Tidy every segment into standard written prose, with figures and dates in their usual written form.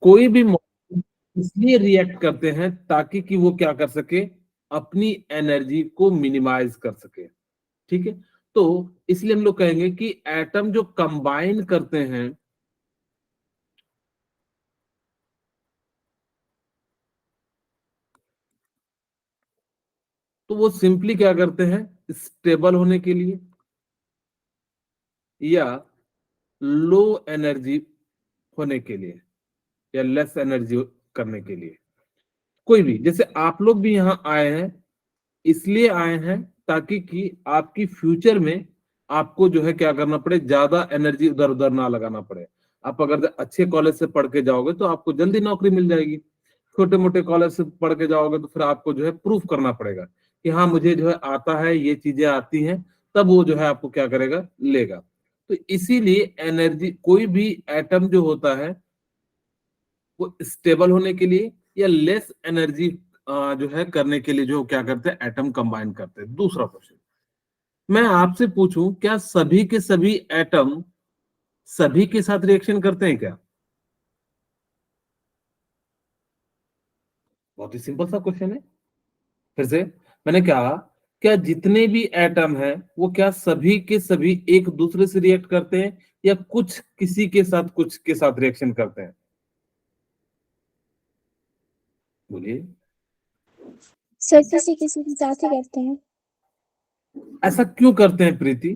कोई भी मॉलिक्यूल इसलिए रिएक्ट करते हैं ताकि कि वो क्या कर सके, अपनी एनर्जी को मिनिमाइज कर सके। ठीक है, तो इसलिए हम लोग कहेंगे कि एटम जो कंबाइन करते हैं तो वो सिंपली क्या करते हैं, स्टेबल होने के लिए या लो एनर्जी होने के लिए या लेस एनर्जी करने के लिए। कोई भी, जैसे आप लोग भी यहाँ आए हैं इसलिए आए हैं ताकि कि आपकी फ्यूचर में आपको जो है क्या करना पड़े, ज्यादा एनर्जी उधर उधर ना लगाना पड़े। आप अगर अच्छे कॉलेज से पढ़ के जाओगे तो आपको जल्दी नौकरी मिल जाएगी। छोटे मोटे कॉलेज से पढ़ के जाओगे तो फिर आपको जो है प्रूफ करना पड़ेगा कि हाँ मुझे जो है आता है, ये चीजें आती हैं, तब वो जो है आपको क्या करेगा, लेगा। तो इसीलिए एनर्जी, कोई भी एटम जो होता है वो स्टेबल होने के लिए या लेस एनर्जी जो है करने के लिए जो क्या करते हैं, एटम कंबाइन करते हैं। दूसरा क्वेश्चन मैं आपसे पूछूं, क्या सभी के सभी एटम सभी के साथ रिएक्शन करते हैं क्या? बहुत ही सिंपल सा क्वेश्चन है। फिर से मैंने कहा, क्या जितने भी एटम हैं वो क्या सभी के सभी एक दूसरे से रिएक्ट करते हैं या कुछ किसी के साथ कुछ के साथ रिएक्शन करते हैं? बोलिए। सर किसी किसी के साथ ही करते हैं। ऐसा क्यों करते हैं प्रीति,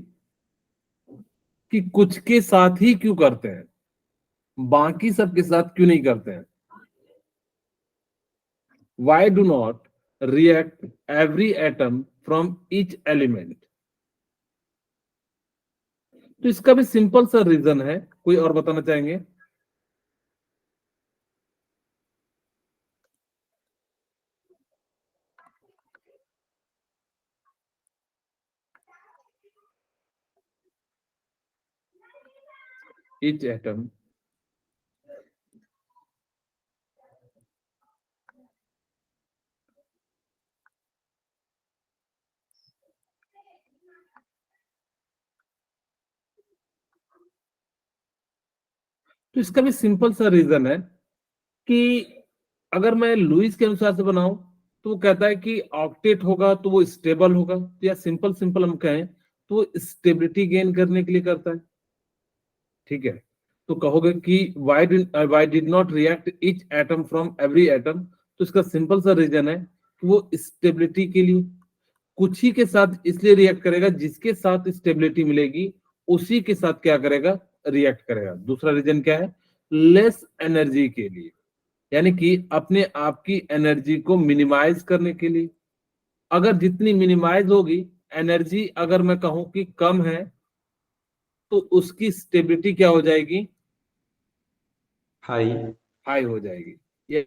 कि कुछ के साथ ही क्यों करते हैं, बाकी सब के साथ क्यों नहीं करते हैं? Why do not react every atom from each element? तो इसका भी सिंपल सा रीजन है, कोई और बताना चाहेंगे? Each atom तो इसका भी सिंपल सा रीजन है कि अगर मैं लुईस के अनुसार से बनाऊं तो वो कहता है कि ऑक्टेट होगा तो वो स्टेबल होगा, तो या सिंपल सिंपल हम कहें तो वो स्टेबिलिटी गेन करने के लिए करता है। ठीक है, तो कहोगे कि why did not react each atom from every atom, तो इसका सिंपल सा रीजन है कि वो स्टेबिलिटी के लिए कुछ ही के साथ इसलिए रिएक्ट करेगा जिसके साथ स्टेबिलिटी मिलेगी उसी के साथ क्या करेगा, रिएक्ट करेगा। दूसरा रीजन क्या है, लेस एनर्जी के लिए, यानी कि अपने आप की एनर्जी को मिनिमाइज करने के लिए। अगर जितनी मिनिमाइज होगी एनर्जी, अगर मैं कहूं कि कम है, तो उसकी स्टेबिलिटी क्या हो जाएगी, हाई हाई हो जाएगी। ये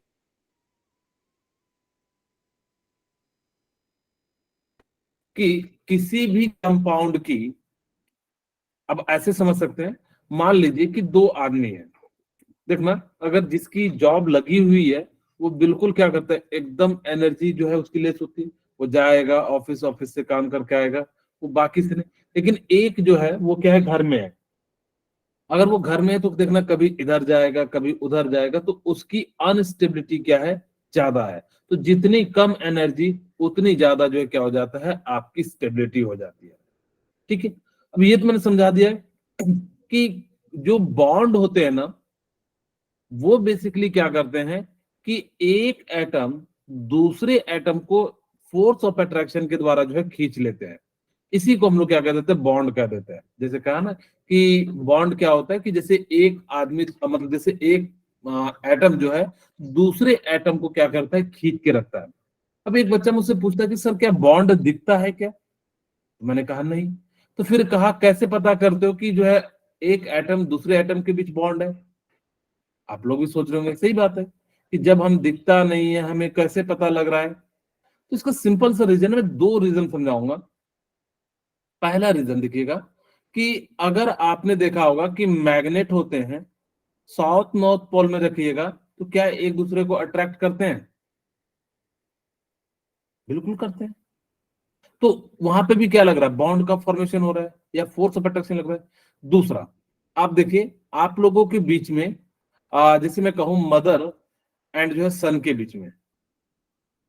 कि किसी भी कंपाउंड की, अब ऐसे समझ सकते हैं, मान लीजिए कि दो आदमी है, देखना, अगर जिसकी जॉब लगी हुई है वो बिल्कुल क्या करता है, एकदम एनर्जी जो है उसकी लेस होती है, वो जाएगा ऑफिस, ऑफिस से काम करके आएगा, वो बाकी से नहीं। लेकिन एक जो है वो क्या है, घर में है, अगर वो घर में है तो देखना कभी इधर जाएगा कभी उधर जाएगा, तो उसकी अनस्टेबिलिटी क्या है, ज्यादा है। तो जितनी कम एनर्जी उतनी ज्यादा जो है क्या हो जाता है, आपकी स्टेबिलिटी हो जाती है। ठीक है, अब ये तो मैंने समझा दिया है कि जो बॉन्ड होते हैं ना, वो बेसिकली क्या करते हैं कि एक एटम दूसरे एटम को फोर्स ऑफ अट्रैक्शन के द्वारा जो है खींच लेते हैं। इसी को हम लोग क्या कह देते हैं, बॉन्ड कह देते हैं। जैसे कहा ना कि बॉन्ड क्या होता है, कि जैसे एक आदमी, मतलब जैसे एक एटम जो है दूसरे एटम को क्या करता है, खींच के रखता है। अब एक बच्चा मुझसे पूछता है कि सर क्या बॉन्ड दिखता है क्या? तो मैंने कहा नहीं। तो फिर कहा कैसे पता करते हो कि जो है एक एटम दूसरे एटम के बीच बॉन्ड है? आप लोग भी सोच रहे होंगे, सही बात है कि जब हम दिखता नहीं है हमें कैसे पता लग रहा है? तो इसका सिंपल सा रीजन है, मैं दो रीजन समझाऊंगा। पहला रीजन देखिएगा कि अगर आपने देखा होगा कि मैग्नेट होते हैं, साउथ नॉर्थ पोल में रखिएगा तो क्या एक दूसरे को अट्रैक्ट करते हैं? बिल्कुल करते हैं। तो वहां पे भी क्या लग रहा है, बॉन्ड का फॉर्मेशन हो रहा है या फोर्स ऑफ अट्रैक्शन लग रहा है। दूसरा, आप देखिए आप लोगों के बीच में जैसे मैं कहूं मदर एंड जो है सन के बीच में,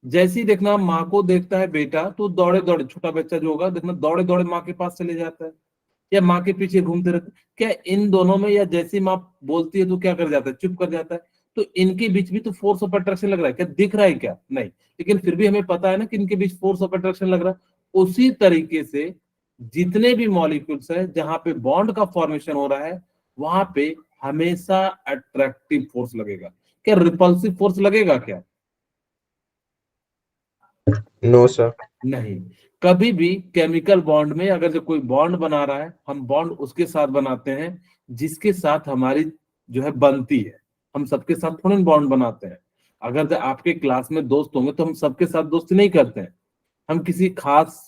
जैसे ही देखना माँ को देखता है बेटा तो दौड़े दौड़े, छोटा बच्चा जो होगा देखना दौड़े दौड़े माँ के पास चले जाता है या माँ के पीछे घूमते रहते हैं। क्या इन दोनों में, या जैसी माँ बोलती है तो क्या कर जाता है, चुप कर जाता है। तो इनके बीच भी तो फोर्स ऑफ अट्रैक्शन लग रहा है, क्या दिख रहा है क्या, नहीं, लेकिन फिर भी हमें पता है ना कि इनके बीच फोर्स ऑफ अट्रैक्शन लग रहा है। उसी तरीके से जितने भी मॉलिक्यूल्स है जहां पे बॉन्ड का फॉर्मेशन हो रहा है वहां पे हमेशा अट्रैक्टिव फोर्स लगेगा। क्या रिपल्सिव फोर्स लगेगा क्या, नो सर। नहीं। कभी भी केमिकल बॉन्ड में अगर जो कोई बॉन्ड बना रहा है, हम बॉन्ड उसके साथ बनाते हैं जिसके साथ हमारी जो है बनती है। हम सबके साथ थोड़े बॉन्ड बनाते हैं। अगर जो आपके क्लास में दोस्त होंगे तो हम सबके साथ दोस्ती नहीं करते हैं, हम किसी खास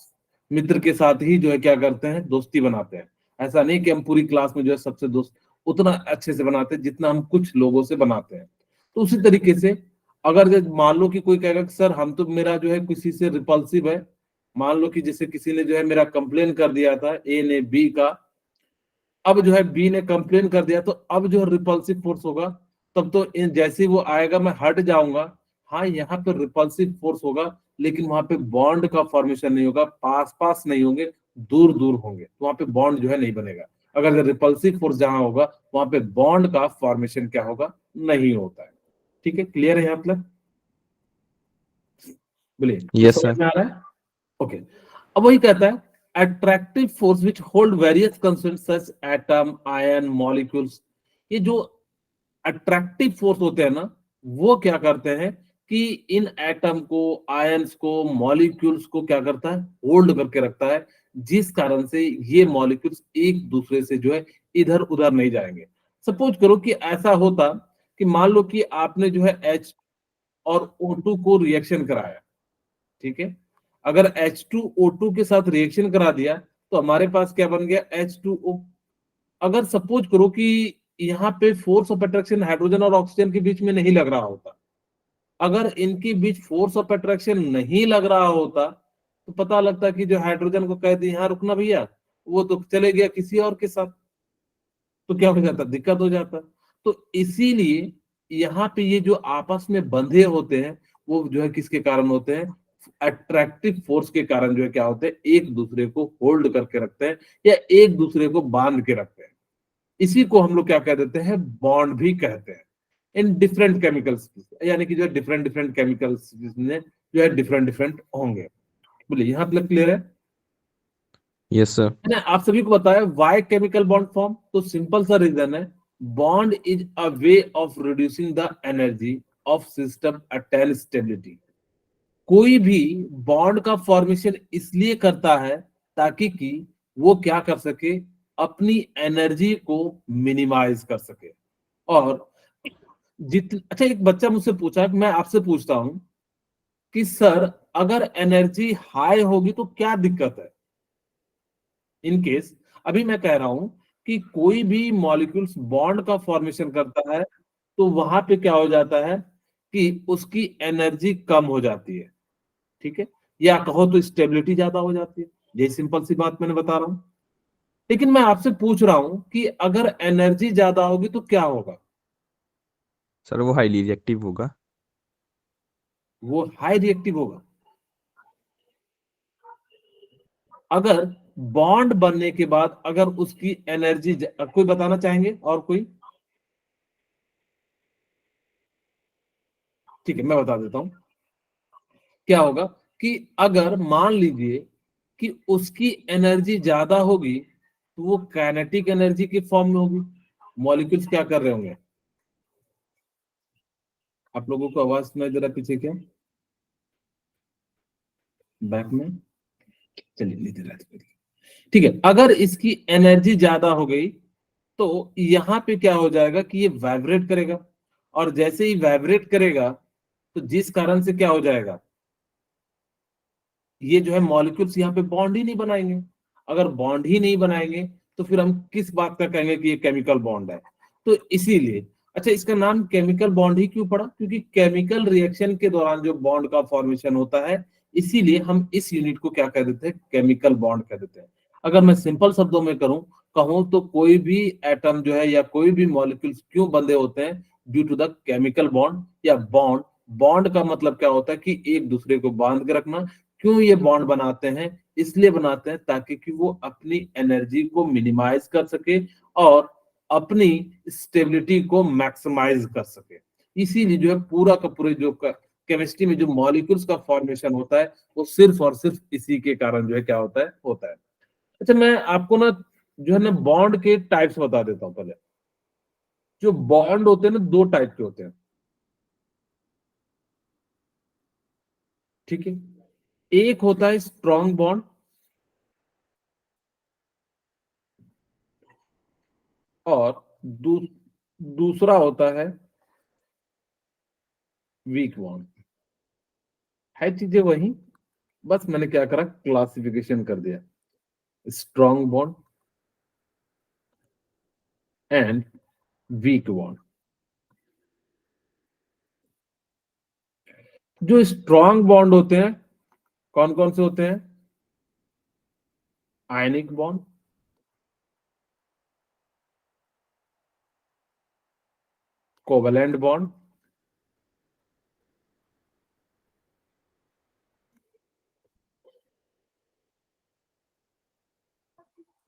मित्र के साथ ही जो है क्या करते हैं, दोस्ती बनाते हैं। ऐसा नहीं कि हम पूरी क्लास में जो है सबसे दोस्त उतना अच्छे से बनाते हैं जितना हम कुछ लोगों से बनाते हैं। तो उसी तरीके से अगर मान लो कि कोई कहेगा कि सर हम तो, मेरा जो है किसी से रिपल्सिव है, मान लो कि जैसे किसी ने जो है मेरा कंप्लेन कर दिया था, ए ने बी का, अब जो है बी ने कंप्लेन कर दिया, तो अब जो रिपल्सिव फोर्स होगा, तब तो जैसे ही वो आएगा मैं हट जाऊंगा, हाँ यहाँ पे रिपल्सिव फोर्स होगा, लेकिन वहां पे बॉन्ड का फॉर्मेशन नहीं होगा, पास पास नहीं होंगे, दूर दूर होंगे, तो वहां पे बॉन्ड जो है नहीं बनेगा। अगर रिपल्सिव फोर्स जहां होगा वहां पे बॉन्ड का फॉर्मेशन क्या होगा, नहीं होता है। ठीक है, क्लियर है यहाँ तक, बोलिए कुछ यस समझ सर। में आ रहा है। ओके, अब वही कहता है attractive force which hold various constants such atom ion molecules. ये जो अट्रैक्टिव फोर्स होते हैं ना, वो क्या करते हैं कि इन एटम को, आयंस को, मॉलिक्यूल्स को क्या करता है, होल्ड करके रखता है, जिस कारण से ये मॉलिक्यूल्स एक दूसरे से जो है इधर उधर नहीं जाएंगे। सपोज करो कि ऐसा होता कि मान लो कि आपने जो है H और O2 को रिएक्शन कराया, ठीक है। अगर H2O2 के साथ रिएक्शन करा दिया तो हमारे पास क्या बन गया, H2O। अगर सपोज करो कि यहाँ पे फोर्स ऑफ अट्रैक्शन हाइड्रोजन और ऑक्सीजन के बीच में नहीं लग रहा होता, अगर इनके बीच फोर्स ऑफ अट्रैक्शन नहीं लग रहा होता तो पता लगता कि जो हाइड्रोजन को कह दी यहाँ रुकना भैया, वो तो चले गया किसी और के साथ, तो क्या हो जाता, दिक्कत हो जाता। तो इसीलिए यहाँ पे ये जो आपस में बंधे होते हैं वो जो है किसके कारण होते हैं, अट्रैक्टिव फोर्स के कारण जो है क्या होते हैं, एक दूसरे को होल्ड करके रखते हैं या एक दूसरे को बांध के रखते हैं। इसी को हम लोग क्या कह देते हैं, बॉन्ड भी कहते हैं। इन डिफरेंट केमिकल्स, यानी कि जो है डिफरेंट डिफरेंट केमिकल्स में जो है डिफरेंट डिफरेंट होंगे। बोलिए यहाँ तक क्लियर है। Yes sir. मैंने आप सभी को बताया वाई केमिकल बॉन्ड फॉर्म, तो सिंपल सा रीजन है, bond is a way of reducing the energy of system attain stability. कोई भी बॉन्ड का फॉर्मेशन इसलिए करता है ताकि कि वो क्या कर सके, अपनी एनर्जी को मिनिमाइज कर सके। और अच्छा, एक बच्चा मुझसे पूछा, मैं आपसे पूछता हूं कि सर अगर एनर्जी हाई होगी तो क्या दिक्कत है। इन केस अभी मैं कह रहा हूं कि कोई भी मॉलिक्यूल्स बॉन्ड का फॉर्मेशन करता है तो वहां पे क्या हो जाता है कि उसकी एनर्जी कम हो जाती है, ठीक है, या कहो तो स्टेबिलिटी ज्यादा हो जाती है। यही सिंपल सी बात मैंने बता रहा हूं। लेकिन मैं आपसे पूछ रहा हूं कि अगर एनर्जी ज्यादा होगी तो क्या होगा, सर वो हाईली रिएक्टिव होगा। वो हाई रिएक्टिव होगा। अगर बॉन्ड बनने के बाद अगर उसकी एनर्जी, कोई बताना चाहेंगे और कोई, ठीक है मैं बता देता हूं क्या होगा, कि अगर मान लीजिए कि उसकी एनर्जी ज्यादा होगी तो वो काइनेटिक एनर्जी के फॉर्म में होगी। मॉलिक्यूल्स क्या कर रहे होंगे, आप लोगों को आवाज सुनाई दे रहा है पीछे क्या, बैक में, चलिए नीचे रहते, ठीक है। अगर इसकी एनर्जी ज्यादा हो गई तो यहाँ पे क्या हो जाएगा कि ये वाइब्रेट करेगा, और जैसे ही वाइब्रेट करेगा तो जिस कारण से क्या हो जाएगा, ये जो है मॉलिक्यूल्स यहाँ पे बॉन्ड ही नहीं बनाएंगे। अगर बॉन्ड ही नहीं बनाएंगे तो फिर हम किस बात का कहेंगे कि ये केमिकल बॉन्ड है। तो इसीलिए, अच्छा इसका नाम केमिकल बॉन्ड ही क्यों पड़ा, क्योंकि केमिकल रिएक्शन के दौरान जो बॉन्ड का फॉर्मेशन होता है, इसीलिए हम इस यूनिट को क्या कह देते हैं, केमिकल बॉन्ड कह देते हैं। अगर मैं सिंपल शब्दों में कहूं तो कोई भी एटम जो है या कोई भी मॉलिक्यूल्स क्यों बंधे होते हैं, due to the chemical bond या बॉन्ड। बॉन्ड का मतलब क्या होता है कि एक दूसरे को बांध के रखना। क्यों ये बॉन्ड बनाते हैं? इसलिए बनाते हैं ताकि कि वो अपनी एनर्जी को मिनिमाइज कर सके और अपनी स्टेबिलिटी को मैक्सिमाइज कर सके। इसीलिए जो है पूरा का पूरे जो केमिस्ट्री में जो मॉलिक्यूल्स का फॉर्मेशन होता है वो सिर्फ और सिर्फ इसी के कारण जो है क्या होता है। अच्छा, मैं आपको ना जो है ना बॉन्ड के टाइप्स बता देता हूँ पहले। जो बॉन्ड होते हैं ना दो टाइप के होते हैं, ठीक है। एक होता है स्ट्रॉन्ग बॉन्ड और दूसरा होता है वीक बॉन्ड। है चीजें वही, बस मैंने क्या करा, क्लासिफिकेशन कर दिया। Strong bond and weak bond. जो स्ट्रॉन्ग बॉन्ड होते हैं कौन कौन से होते हैं? आयनिक बॉन्ड, कोवेलेंट बॉन्ड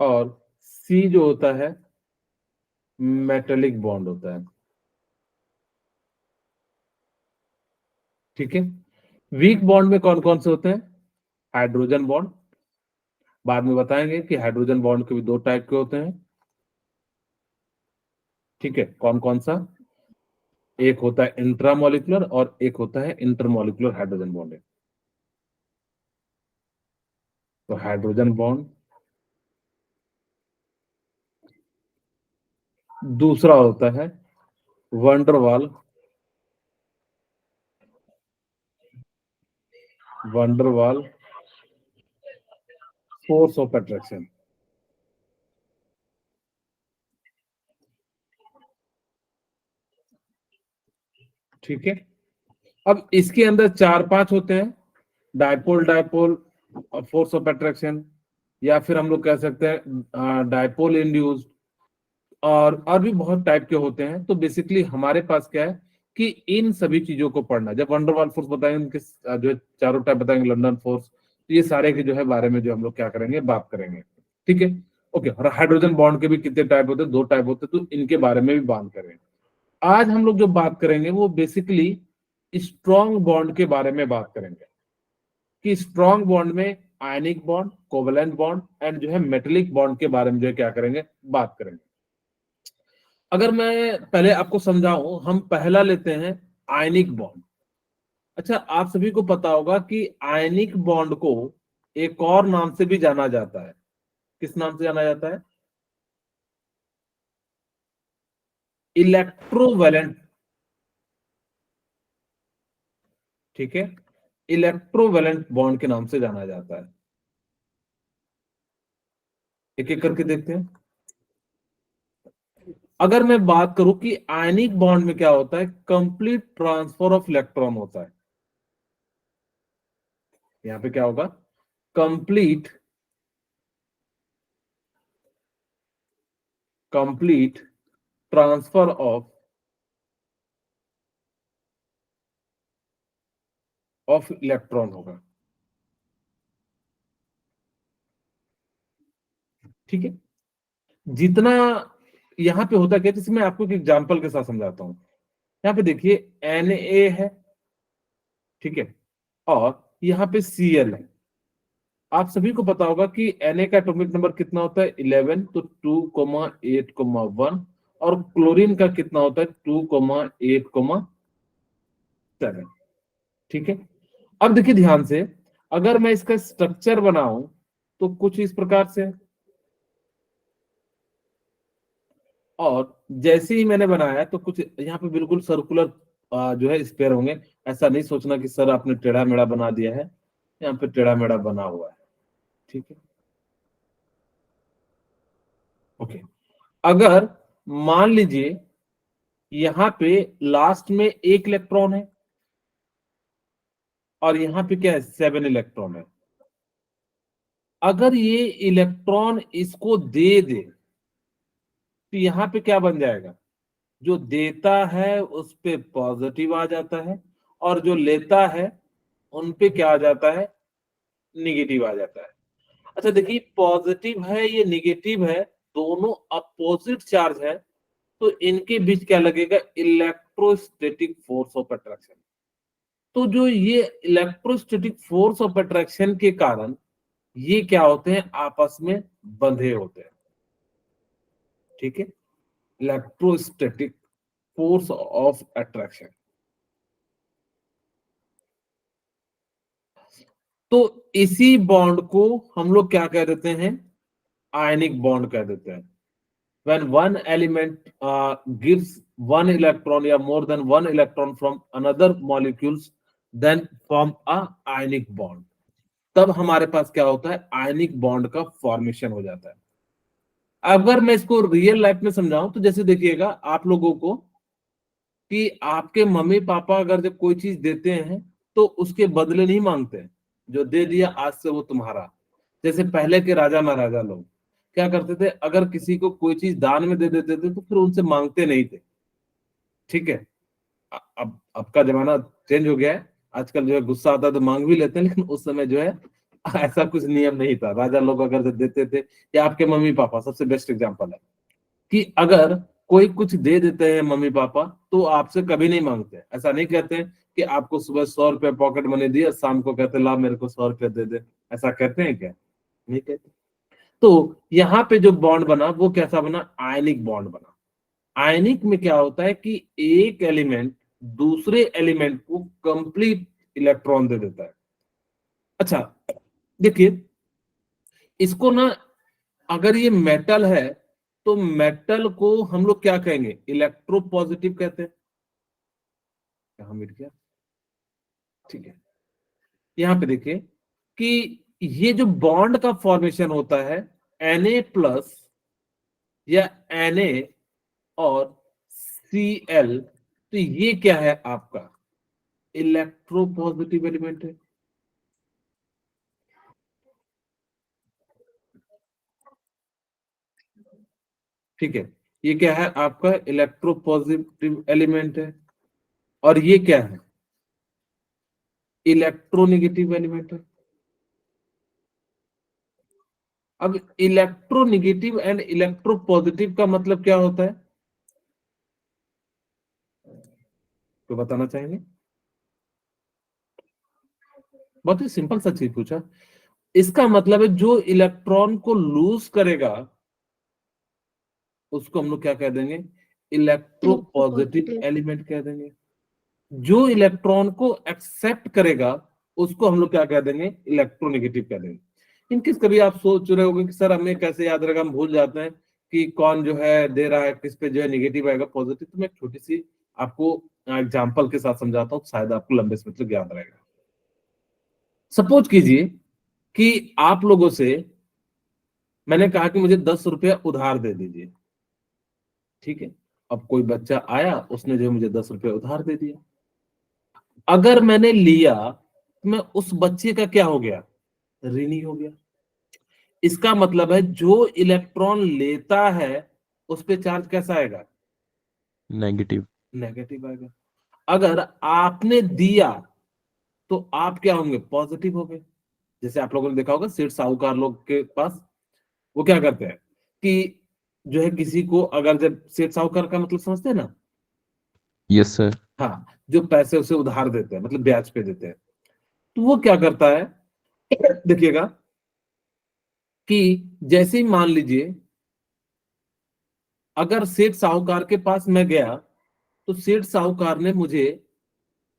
और सी जो होता है मेटेलिक बॉन्ड होता है, ठीक है। वीक बॉन्ड में कौन कौन से होते हैं? हाइड्रोजन बॉन्ड, बाद में बताएंगे कि हाइड्रोजन बॉन्ड के भी दो टाइप के होते हैं, ठीक है। कौन कौन सा? एक होता है इंट्रामोलिकुलर और एक होता है इंटरमोलिकुलर हाइड्रोजन बॉन्ड। तो हाइड्रोजन बॉन्ड, दूसरा होता है van der Waals van der Waals force of attraction, ठीक है। अब इसके अंदर चार पांच होते हैं, dipole dipole force of attraction, या फिर हम लोग कह सकते हैं डायपोल इंड्यूस्ड, और भी बहुत टाइप के होते हैं। तो बेसिकली हमारे पास क्या है कि इन सभी चीजों को पढ़ना। जब वंडरवाल फोर्स बताएंगे उनके जो है चारों टाइप बताएंगे, लंदन फोर्स, तो ये सारे के जो है बारे में जो हम लोग क्या करेंगे, बात करेंगे, ठीक है। ओके, और हाइड्रोजन बॉन्ड के भी कितने टाइप होते हैं? दो टाइप होते हैं, तो इनके बारे में भी बात करेंगे। आज हम लोग जो बात करेंगे वो बेसिकली स्ट्रॉन्ग बॉन्ड के बारे में बात करेंगे कि स्ट्रॉन्ग बॉन्ड में ionic bond, covalent bond and जो है मेटेलिक बॉन्ड के बारे में जो है क्या करेंगे, बात करेंगे। अगर मैं पहले आपको समझाऊं, हम पहला लेते हैं आयनिक बॉन्ड। अच्छा, आप सभी को पता होगा कि आयनिक बॉन्ड को एक और नाम से भी जाना जाता है। किस नाम से जाना जाता है? इलेक्ट्रोवैलेंट, ठीक है। इलेक्ट्रोवैलेंट बॉन्ड के नाम से जाना जाता है। एक एक करके देखते हैं। अगर मैं बात करूं कि आयनिक बॉन्ड में क्या होता है, कंप्लीट ट्रांसफर ऑफ इलेक्ट्रॉन होता है। यहां पे क्या होगा? कंप्लीट ट्रांसफर ऑफ इलेक्ट्रॉन होगा, ठीक है। जितना यहां पे होता क्या, जैसे मैं आपको एक एग्जांपल के साथ समझाता हूं। यहाँ पे देखिए Na है, ठीक है, और यहाँ पे Cl है। आप सभी को पता होगा कि Na का एटॉमिक नंबर कितना होता है? 11, तो 2,8,1। और क्लोरीन का कितना होता है? 2,8,7, ठीक है। अब देखिए ध्यान से, अगर मैं इसका स्ट्रक्चर बनाऊं तो कुछ इस प्रकार से, और जैसे ही मैंने बनाया तो कुछ यहाँ पे बिल्कुल सर्कुलर जो है स्क्वायर होंगे। ऐसा नहीं सोचना कि सर आपने टेढ़ा मेढ़ा बना दिया है, यहाँ पे टेढ़ा मेढ़ा बना हुआ है, ठीक है। ओके, अगर मान लीजिए यहाँ पे लास्ट में एक इलेक्ट्रॉन है और यहाँ पे क्या है, 7 इलेक्ट्रॉन है। अगर ये इलेक्ट्रॉन इसको दे दे तो यहाँ पे क्या बन जाएगा? जो देता है उस पे पॉजिटिव आ जाता है, और जो लेता है उन पे क्या आ जाता है, निगेटिव आ जाता है। अच्छा देखिए, पॉजिटिव है ये निगेटिव है, दोनों अपोजिट चार्ज है, तो इनके बीच क्या लगेगा, इलेक्ट्रोस्टैटिक फोर्स ऑफ अट्रैक्शन। तो जो ये इलेक्ट्रोस्टैटिक फोर्स ऑफ अट्रैक्शन के कारण ये क्या होते हैं, आपस में बंधे होते हैं। ठीक है, इलेक्ट्रोस्टैटिक फोर्स ऑफ अट्रैक्शन। तो इसी बॉन्ड को हम लोग क्या कह देते हैं, आयनिक बॉन्ड कह देते हैं। When one element gives one electron or more than one electron from another molecules, then form a ionic bond. तब हमारे पास क्या होता है, आयनिक बॉन्ड का फॉर्मेशन हो जाता है। अगर मैं इसको रियल लाइफ में समझाऊं तो जैसे देखिएगा आप लोगों को कि आपके मम्मी पापा अगर जब कोई चीज देते हैं तो उसके बदले नहीं मांगते हैं, जो दे दिया आज से वो तुम्हारा। जैसे पहले के राजा महाराजा लोग क्या करते थे, अगर किसी को कोई चीज दान में दे देते थे तो फिर उनसे मांगते नहीं थे। ठीक है, अब का जमाना चेंज हो गया है, आजकल जो है गुस्सा आता है तो मांग भी लेते हैं, लेकिन उस समय जो है ऐसा कुछ नियम नहीं था। राजा लोग अगर देते थे, या आपके मम्मी पापा सबसे बेस्ट एग्जांपल है कि अगर कोई कुछ दे देते हैं मम्मी पापा तो आपसे कभी नहीं मांगते। ऐसा नहीं कहते हैं कि आपको सुबह 100 रुपए पॉकेट मनी दिया, शाम को कहते ला मेरे को 100 रुपए दे दे। ऐसा कहते हैं क्या, नहीं कहते। तो यहाँ पे जो बॉन्ड बना वो कैसा बना, आयनिक बॉन्ड बना। आयनिक में क्या होता है कि एक एलिमेंट दूसरे एलिमेंट को कंप्लीट इलेक्ट्रॉन दे देता है। अच्छा देखिए, इसको ना, अगर ये मेटल है तो मेटल को हम लोग क्या कहेंगे, इलेक्ट्रोपॉजिटिव कहते हैं। कहाँ मिट गया, ठीक है। यहाँ पे देखिए कि ये जो बॉन्ड का फॉर्मेशन होता है Na+ या Na और Cl, तो ये क्या है आपका, इलेक्ट्रोपॉजिटिव एलिमेंट है। ठीक है, ये क्या है आपका, इलेक्ट्रोपॉजिटिव एलिमेंट है। और ये क्या है, इलेक्ट्रोनेगेटिव एलिमेंट है। अब इलेक्ट्रोनेगेटिव एंड इलेक्ट्रोपॉजिटिव का मतलब क्या होता है, तो बताना चाहेंगे। बहुत ही सिंपल सा चीज पूछा। इसका मतलब है जो इलेक्ट्रॉन को लूज करेगा उसको हम लोग क्या कह देंगे, इलेक्ट्रोपॉजिटिव एलिमेंट कह देंगे। जो इलेक्ट्रॉन को एक्सेप्ट करेगा उसको हम लोग क्या कह देंगे, इलेक्ट्रोनेगेटिव कह देंगे। इनकेस कभी आप सोच रहे होंगे कि सर हमें कैसे याद रहेगा, हम भूल जाते हैं कि कौन जो है दे रहा है, किस पे जो है निगेटिव आएगा पॉजिटिव। तो मैं एक छोटी सी आपको एग्जांपल के साथ समझाता हूँ, शायद आपको लंबे समय तक याद रहेगा। सपोज कीजिए कि आप लोगों से मैंने कहा कि मुझे 10 रुपया उधार दे दीजिए। ठीक है, अब कोई बच्चा आया, उसने जो मुझे 10 रुपया उधार दे दिया। अगर मैंने लिया तो मैं उस बच्चे का क्या हो गया, ऋणी हो गया। इसका मतलब है जो इलेक्ट्रॉन लेता है उस पे चार्ज कैसा आएगा, नेगेटिव। नेगेटिव आएगा। अगर आपने दिया तो आप क्या होंगे, पॉजिटिव हो गए। जैसे आप लोगों ने देखा होगा सेठ साहूकार लोग के पास वो क्या करते हैं कि जो है किसी को, अगर जब सेठ साहूकार का मतलब समझते हैं ना, यस सर। हाँ, जो पैसे उसे उधार देते हैं मतलब ब्याज पे देते हैं, तो वो क्या करता है, देखिएगा कि जैसे ही मान लीजिए अगर सेठ साहूकार के पास मैं गया तो सेठ साहूकार ने मुझे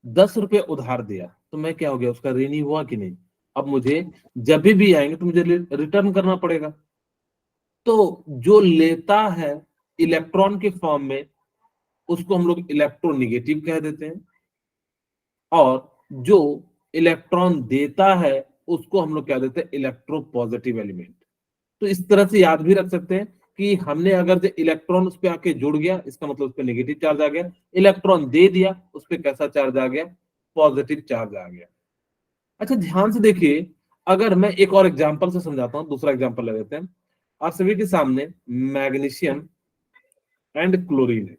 10 रुपए उधार दिया, तो मैं क्या हो गया, उसका ऋणी हुआ कि नहीं। अब मुझे जब भी आएंगे तो मुझे रिटर्न करना पड़ेगा। तो जो लेता है इलेक्ट्रॉन के फॉर्म में उसको हम लोग इलेक्ट्रोनेगेटिव कह देते हैं, और जो इलेक्ट्रॉन देता है उसको हम लोग क्या देते हैं, इलेक्ट्रोपॉजिटिव एलिमेंट। तो इस तरह से याद भी रख सकते हैं कि हमने अगर जो इलेक्ट्रॉन उस पर आके जुड़ गया इसका मतलब उस पर नेगेटिव चार्ज आ गया, इलेक्ट्रॉन दे दिया उस पर कैसा चार्ज आ गया, पॉजिटिव चार्ज आ गया। अच्छा ध्यान से देखिए, अगर मैं एक और एग्जांपल से समझाता हूं, दूसरा एग्जांपल ले लेते हैं। आप सभी के सामने मैग्नीशियम एंड क्लोरीन है।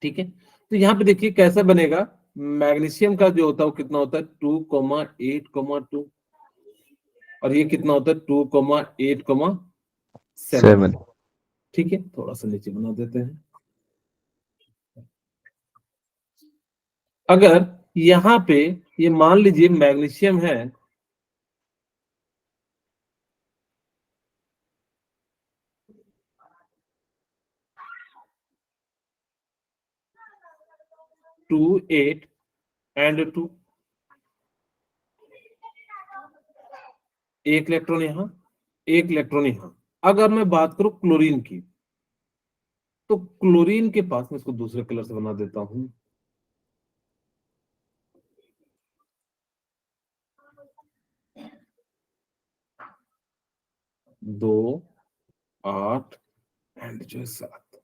ठीक है, तो यहाँ पे देखिए कैसा बनेगा, मैग्नीशियम का जो होता है वो कितना होता है 2,8,2 और ये कितना होता है 2,8,7। 7 ठीक है, थोड़ा सा नीचे बना देते हैं। अगर यहाँ पे ये मान लीजिए मैग्नीशियम है 2, 8 एंड 2, एक इलेक्ट्रॉन यहाँ, एक इलेक्ट्रॉन यहाँ। अगर मैं बात करूं क्लोरीन की, तो क्लोरीन के पास, मैं इसको दूसरे कलर से बना देता हूं, दो, 8 एंड जो है 7।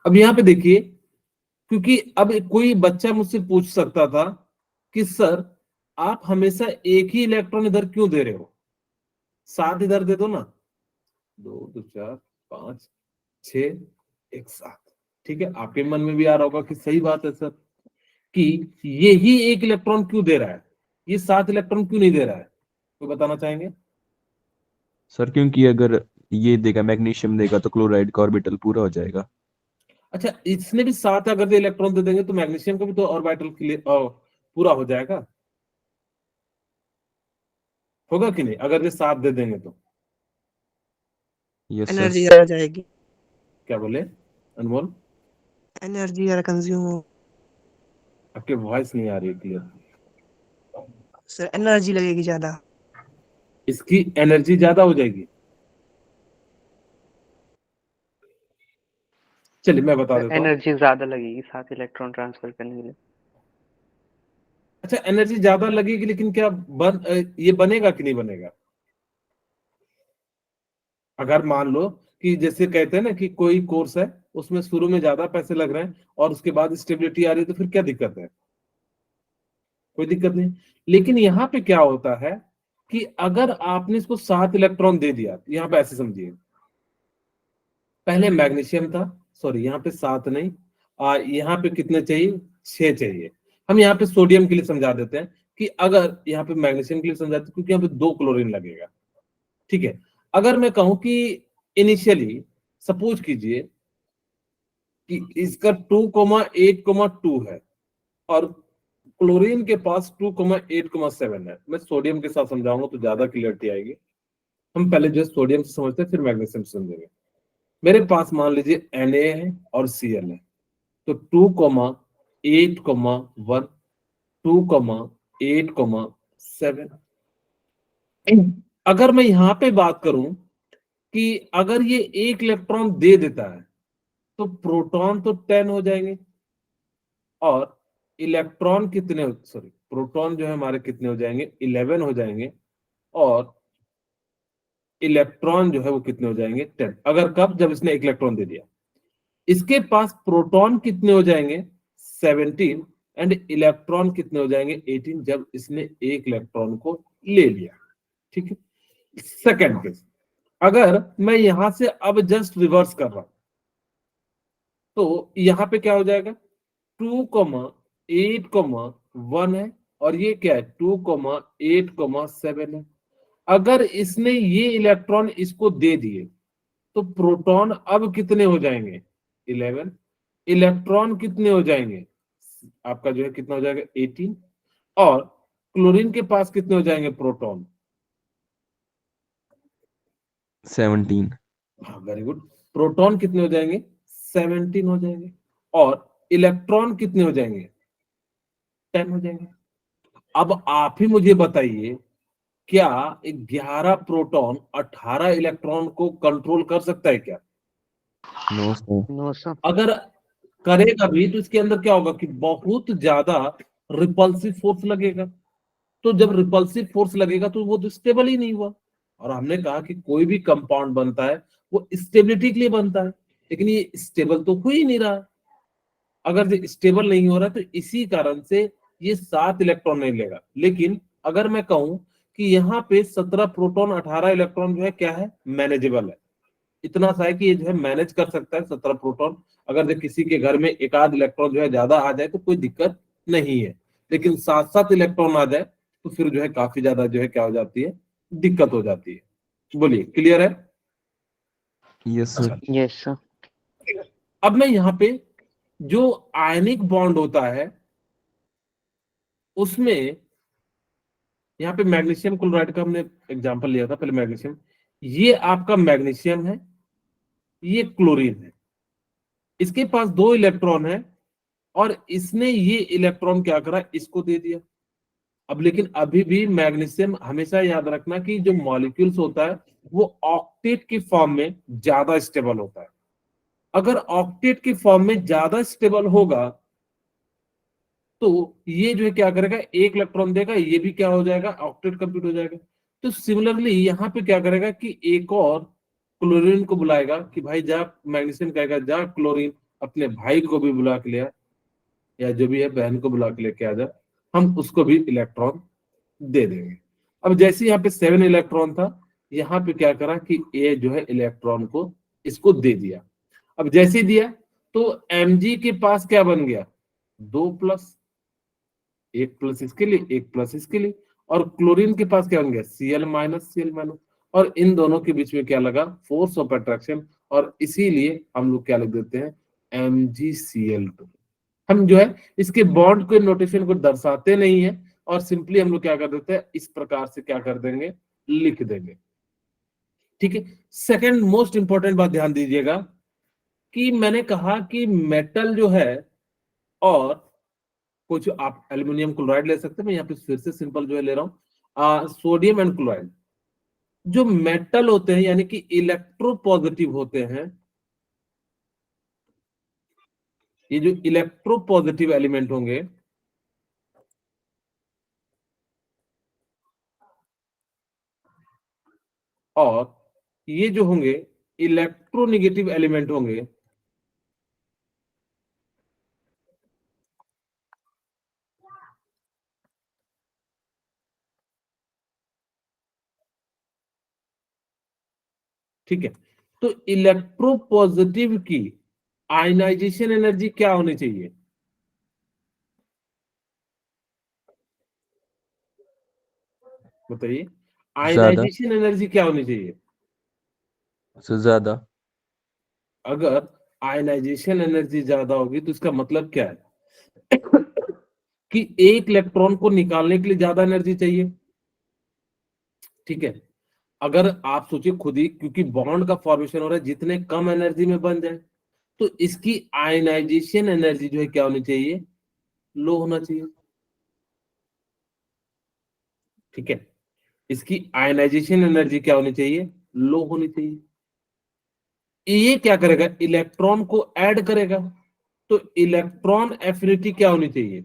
अब यहाँ पे देखिए, क्योंकि अब कोई बच्चा मुझसे पूछ सकता था कि सर आप हमेशा एक ही इलेक्ट्रॉन इधर क्यों दे रहे हो, 7 इधर दे दो ना, 2, 2, 4, 5, 6, 1, 7। ठीक है, आपके मन में भी आ रहा होगा कि सही बात है सर, कि ये ही एक इलेक्ट्रॉन क्यों दे रहा है, ये 7 इलेक्ट्रॉन क्यों नहीं दे रहा है, कोई बताना चाहेंगे? सर, क्योंकि अगर ये देगा मैग्नीशियम देगा तो क्लोराइड का ऑर्बिटल पूरा हो जाएगा। अच्छा, इसने भी 7 अगर इलेक्ट्रॉन दे देंगे तो मैग्नीशियम का भी तो ऑर्बिटल पूरा हो जाएगा, होगा कि नहीं? अगर ये 7 दे देंगे तो यस एनर्जी सर। ज्यादा जाएगी, क्या बोले अनमोल? एनर्जी ज्यादा कंज्यूम हो, आपके वॉइस नहीं आ रही क्लियर। सर एनर्जी लगेगी ज्यादा। इसकी एनर्जी ज्यादा हो जाएगी। चलिए मैं बता देता हूँ। एनर्जी ज्यादा लगेगी 7 इलेक्ट्रॉन ट्रांसफर करने के लिए। अच्छा, एनर्जी ज्यादा लगेगी, लेकिन क्या ये बनेगा कि नहीं बनेगा? अगर मान लो कि जैसे कहते हैं ना कि कोई कोर्स है, उसमें शुरू में ज्यादा पैसे लग रहे हैं और उसके बाद स्टेबिलिटी आ रही है, तो फिर क्या दिक्कत है? कोई दिक्कत नहीं। लेकिन यहाँ पे क्या होता है कि अगर आपने इसको 7 इलेक्ट्रॉन दे दिया, यहाँ पे ऐसे समझिए, पहले मैग्नीशियम था, सॉरी यहाँ पे 7 नहीं, यहाँ पे कितने चाहिए, 6 चाहिए। हम यहाँ पे सोडियम के लिए समझा देते हैं कि अगर यहाँ पे मैग्नीशियम के लिए समझाते हैं क्योंकि यहाँ पे 2 क्लोरीन लगेगा। ठीक है, अगर मैं कहूं कि इनिशियली सपोज कीजिए कि इसका 2,8,2 है और क्लोरीन के पास 2,8,7 है। मैं सोडियम के साथ समझाऊंगा तो ज्यादा क्लियरिटी आएगी। हम पहले जो है सोडियम से समझते हैं, फिर मैग्नीशियम से समझेंगे। मेरे पास मान लीजिए Na है और Cl है, तो 2,8,1, 2,8,7। अगर मैं यहां पे बात करूं कि अगर ये एक इलेक्ट्रॉन दे देता है तो प्रोटॉन तो 10 हो जाएंगे और इलेक्ट्रॉन कितने, सॉरी प्रोटॉन जो है हमारे कितने हो जाएंगे, 11 हो जाएंगे और इलेक्ट्रॉन जो है वो कितने हो जाएंगे, 10। अगर कब, जब इसने एक इलेक्ट्रॉन दे दिया। इसके पास प्रोटॉन कितने हो जाएंगे, 17 एंड इलेक्ट्रॉन कितने हो जाएंगे, 18, जब इसने एक इलेक्ट्रॉन को ले लिया। ठीक है, सेकेंड केस, अगर मैं यहां से अब जस्ट रिवर्स कर रहा हूं तो यहां पे क्या हो जाएगा, 2,8,1 है और ये क्या है 2,8,7 है। अगर इसने ये इलेक्ट्रॉन इसको दे दिए तो प्रोटॉन अब कितने हो जाएंगे, 11, इलेक्ट्रॉन कितने हो जाएंगे, आपका जो है कितना हो जाएगा, 18, और क्लोरीन के पास कितने हो जाएंगे प्रोटॉन, 17। हाँ वेरी गुड, प्रोटॉन कितने हो जाएंगे, 17 हो जाएंगे और इलेक्ट्रॉन कितने हो जाएंगे, 10 हो जाएंगे। अब आप ही मुझे बताइए, क्या 11 प्रोटॉन 18 इलेक्ट्रॉन को कंट्रोल कर सकता है क्या? No sir. No sir. अगर करेगा भी तो इसके अंदर क्या होगा कि बहुत ज्यादा रिपल्सिव फोर्स लगेगा। तो जब रिपल्सिव फोर्स लगेगा तो वो तो स्टेबल ही नहीं हुआ। और हमने कहा कि कोई भी कंपाउंड बनता है वो स्टेबिलिटी के लिए बनता है, लेकिन ये स्टेबल तो हो ही नहीं रहा। अगर ये स्टेबल नहीं हो रहा तो इसी कारण से ये 7 इलेक्ट्रॉन नहीं लेगा। लेकिन अगर मैं कहूं कि यहाँ पे 17 प्रोटॉन 18 इलेक्ट्रॉन जो है क्या है, मैनेजेबल है, इतना सा है कि ये जो है मैनेज कर सकता है 17 प्रोटॉन। अगर जो किसी के घर में एक आध इलेक्ट्रॉन जो है ज्यादा आ जाए तो कोई दिक्कत नहीं है, लेकिन 7-7 इलेक्ट्रॉन आ जाए तो फिर जो है काफी ज्यादा जो है क्या हो जाती है, दिक्कत हो जाती है। बोलिए, क्लियर है? Yes sir. Yes sir. अब मैं यहाँ पे जो आयनिक बॉन्ड होता है उसमें, यहाँ पे मैग्नीशियम क्लोराइड का हमने एग्जांपल लिया था पहले, मैग्नीशियम, ये आपका मैग्नीशियम है, ये क्लोरीन है, इसके पास 2 इलेक्ट्रॉन है और इसने ये इलेक्ट्रॉन क्या करा, इसको दे दिया। अब लेकिन अभी भी मैग्नीशियम, हमेशा याद रखना कि जो मॉलिक्यूल्स होता है वो ऑक्टेट की फॉर्म में ज्यादा स्टेबल होता है। अगर ऑक्टेट की फॉर्म में ज्यादा स्टेबल होगा तो ये जो है क्या करेगा, एक इलेक्ट्रॉन देगा, ये भी क्या हो जाएगा, ऑक्टेट कंप्लीट हो जाएगा। तो सिमिलरली यहाँ पे क्या करेगा कि एक और क्लोरीन को बुलाएगा कि भाई जा, मैग्नीशियम कहेगा जा क्लोरीन अपने भाई को भी बुला के ले आ, या जो भी है बहन को बुला के लेके आ जा, हम उसको भी इलेक्ट्रॉन दे देंगे। अब जैसे यहाँ पे 7 इलेक्ट्रॉन था, यहाँ पे क्या करा कि ए जो है इलेक्ट्रॉन को इसको दे दिया। अब जैसे दिया तो Mg के पास क्या बन गया, 2+, एक प्लस इसके लिए, एक प्लस इसके लिए, और क्लोरीन के पास क्या बन गया, Cl-, और इन दोनों के बीच में क्या लगा, फोर्स ऑफ अट्रैक्शन, और इसीलिए हम लोग क्या लिख देते हैं, MgCl2। हम जो है इसके बॉन्ड के नोटेशन को दर्शाते नहीं है और सिंपली हम लोग क्या कर देते हैं, इस प्रकार से क्या कर देंगे, लिख देंगे। ठीक है। सेकंड मोस्ट इंपॉर्टेंट बात ध्यान दीजिएगा कि मैंने कहा कि मेटल जो है, और कुछ आप एल्यूमिनियम क्लोराइड ले सकते हैं, मैं यहाँ पे फिर से सिंपल जो है ले रहा हूँ, सोडियम एंड क्लोराइड। जो मेटल होते हैं यानी कि इलेक्ट्रोपॉजिटिव होते हैं, ये जो इलेक्ट्रोपॉजिटिव एलिमेंट होंगे, और ये जो होंगे इलेक्ट्रोनेगेटिव एलिमेंट होंगे, ठीक है। तो इलेक्ट्रोपॉजिटिव की आयनाइजेशन एनर्जी क्या होनी चाहिए, बताइए, ज्यादा आयनाइजेशन एनर्जी क्या होनी चाहिए? से ज्यादा। अगर आयनाइजेशन एनर्जी ज्यादा होगी तो इसका मतलब क्या है कि एक इलेक्ट्रॉन को निकालने के लिए ज्यादा एनर्जी चाहिए। ठीक है। अगर आप सोचिए खुद ही, क्योंकि बॉन्ड का फॉर्मेशन हो रहा है, जितने कम एनर्जी में बन जाए तो इसकी आयनाइजेशन एनर्जी जो है क्या होनी चाहिए, लो होना चाहिए। ठीक है। इसकी आयनाइजेशन एनर्जी क्या होनी चाहिए, लो होनी चाहिए। ये क्या करेगा, इलेक्ट्रॉन को ऐड करेगा, तो इलेक्ट्रॉन एफिनिटी क्या होनी चाहिए,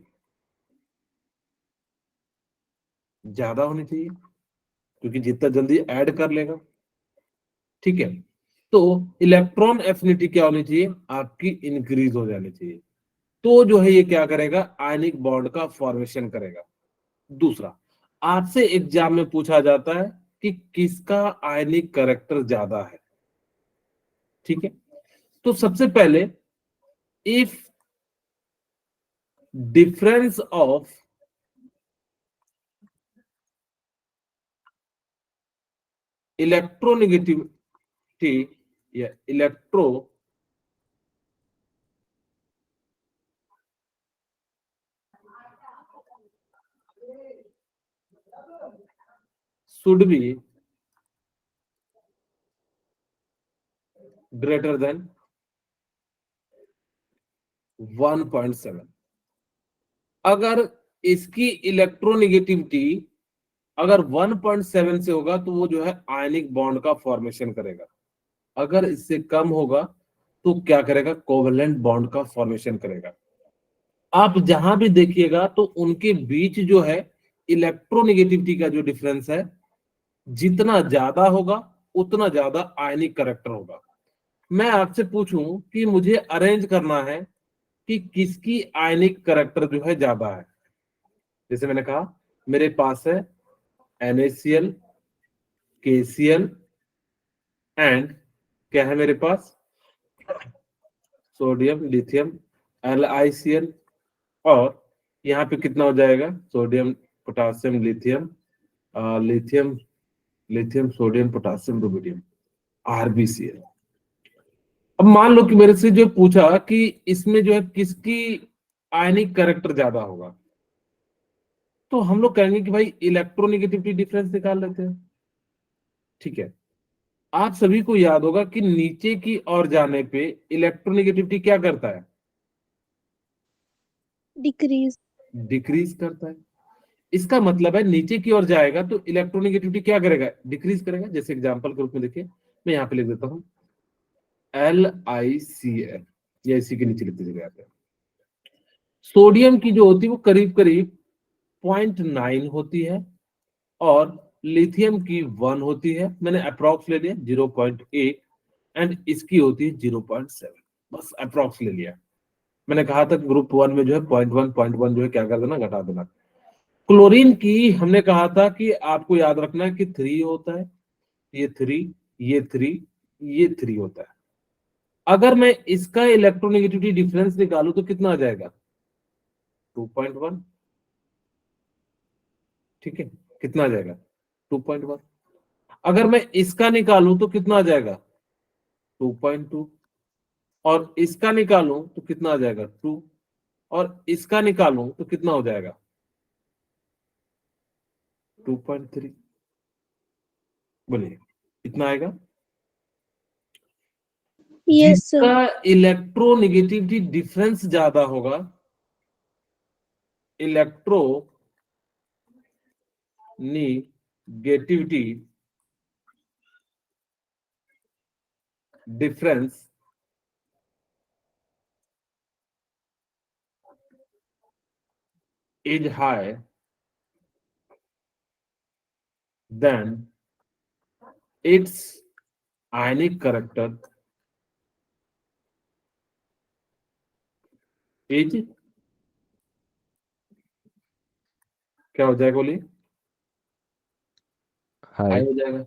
ज्यादा होनी चाहिए, क्योंकि जितना जल्दी ऐड कर लेगा। ठीक है। तो इलेक्ट्रॉन एफिनिटी क्या होनी चाहिए, आपकी इंक्रीज हो जानी चाहिए। तो जो है ये क्या करेगा, आयनिक बॉन्ड का फॉर्मेशन करेगा। दूसरा, आपसे एग्जाम में पूछा जाता है कि किसका आयनिक कैरेक्टर ज्यादा है। ठीक है। तो सबसे पहले, इफ डिफरेंस ऑफ इलेक्ट्रोनेगेटिविटी या electro should be greater than 1.7। अगर इसकी इलेक्ट्रोनेगेटिविटी अगर 1.7 से होगा तो वो जो है आयनिक बॉन्ड का फॉर्मेशन करेगा। अगर इससे कम होगा तो क्या करेगा, कोवेलेंट बॉन्ड का फॉर्मेशन करेगा। आप जहां भी देखिएगा तो उनके बीच जो है इलेक्ट्रोनेगेटिविटी का जो डिफरेंस है, जितना ज्यादा होगा उतना ज्यादा आयनिक कैरेक्टर होगा। मैं आपसे पूछूं कि मुझे अरेंज करना है कि किसकी आयनिक कैरेक्टर जो है ज्यादा है, जैसे मैंने कहा मेरे पास है NaCl, KCl एंड क्या है मेरे पास, सोडियम लिथियम LiCl, और यहाँ पे कितना हो जाएगा, sodium potassium lithium lithium lithium sodium potassium rubidium RbCl। अब मान लो कि मेरे से जो पूछा कि इसमें जो है किसकी आयनिक कैरेक्टर ज्यादा होगा, तो हम लोग कहेंगे कि भाई इलेक्ट्रोनेगेटिविटी डिफरेंस निकाल लेते हैं। ठीक है, आप सभी को याद होगा कि नीचे की ओर जाने पे इलेक्ट्रोनेगेटिविटी क्या करता है, डिक्रीज। डिक्रीज करता है। इसका मतलब है नीचे की ओर जाएगा तो इलेक्ट्रोनेगेटिविटी क्या करेगा, डिक्रीज करेगा। जैसे एग्जांपल के रूप में देखिए, मैं यहाँ पे लिख देता हूँ LiCl, या इसी के नीचे लिख दीजिएगा यहाँ पे। सोडियम की जो होती है वो करीब करीब 0.9 होती है, और लिथियम की 1 होती है, मैंने अप्रॉक्स ले लिया 0.8, एंड इसकी होती है 0.7, बस अप्रॉक्स ले लिया। मैंने कहा था ग्रुप 1 में जो है 0.1 जो है क्या कर देना, घटा देना। क्लोरीन की हमने कहा था कि आपको याद रखना है कि 3 होता है, ये 3, ये 3, ये 3 होता है। अगर मैं इसका इलेक्ट्रोनेगेटिविटी डिफरेंस निकालूं तो कितना आ जाएगा, 2.1। ठीक है, कितना आ जाएगा, 2.1। अगर मैं इसका निकालूं तो कितना आ जाएगा, 2.2, और इसका निकालूं तो कितना आ जाएगा, 2, और इसका निकालूं तो कितना हो जाएगा, 2.3। बोलिए कितना आएगा। Yes sir. जिसका इलेक्ट्रोनेगेटिविटी डिफरेंस ज्यादा होगा, electronegativity difference is high than its ionic character is, क्या हो जाएगा, बोलिए, हाई हाई। हो जाएगा।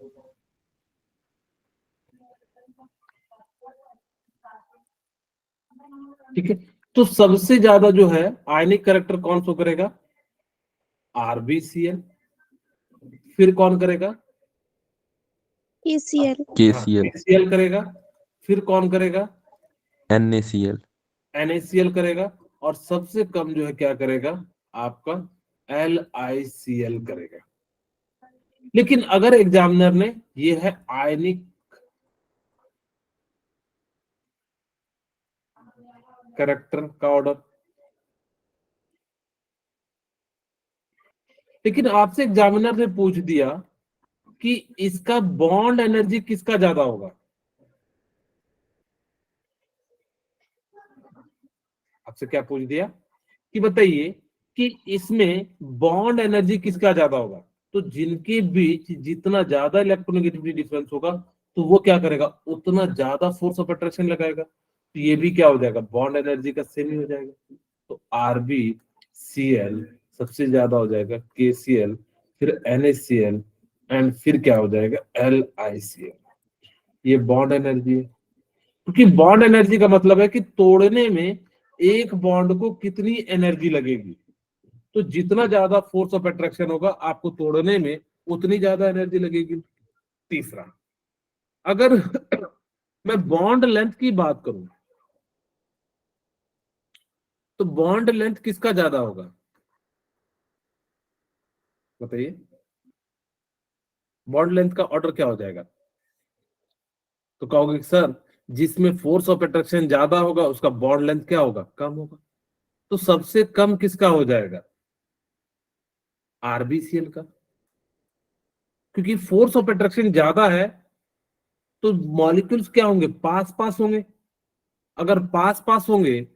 ठीक है, तो सबसे ज्यादा जो है आयनिक कैरेक्टर कौन शो करेगा, RbCl। फिर कौन करेगा, KCl। KCl, KCl करेगा। फिर कौन करेगा, NaCl, NaCl करेगा। और सबसे कम जो है क्या करेगा, आपका LiCl करेगा। लेकिन अगर एग्जामिनर ने ये है आयनिक कैरेक्टर का ऑर्डर, लेकिन आपसे एग्जामिनर ने पूछ दिया कि इसका बॉन्ड एनर्जी किसका ज्यादा होगा, आपसे क्या पूछ दिया कि बताइए कि इसमें बॉन्ड एनर्जी किसका ज्यादा होगा, तो जिनके बीच जितना ज्यादा इलेक्ट्रोनेगेटिविटी डिफरेंस होगा तो वो क्या करेगा, उतना ज्यादा फोर्स ऑफ अट्रैक्शन लगाएगा। तो ये भी क्या हो जाएगा, बॉन्ड एनर्जी का सेम ही हो जाएगा। तो RbCl सबसे ज्यादा हो जाएगा, KCl, फिर NaCl, एंड फिर क्या हो जाएगा, LiCl। ये बॉन्ड एनर्जी है, क्योंकि बॉन्ड एनर्जी का मतलब है कि तोड़ने में एक बॉन्ड को कितनी एनर्जी लगेगी। तो जितना ज्यादा फोर्स ऑफ अट्रैक्शन होगा आपको तोड़ने में, उतनी ज्यादा एनर्जी लगेगी। तीसरा, अगर मैं बॉन्ड लेंथ की बात करूं तो बॉन्ड लेंथ किसका ज्यादा होगा, बताइए, बॉन्ड लेंथ का ऑर्डर क्या हो जाएगा। तो कहोगे कि सर जिसमें फोर्स ऑफ अट्रैक्शन ज्यादा होगा उसका बॉन्ड लेंथ क्या होगा, कम होगा। तो सबसे कम किसका हो जाएगा, RbCl का, क्योंकि फोर्स ऑफ अट्रैक्शन ज्यादा है तो मॉलिक्यूल्स क्या होंगे, पास पास होंगे। अगर पास पास होंगे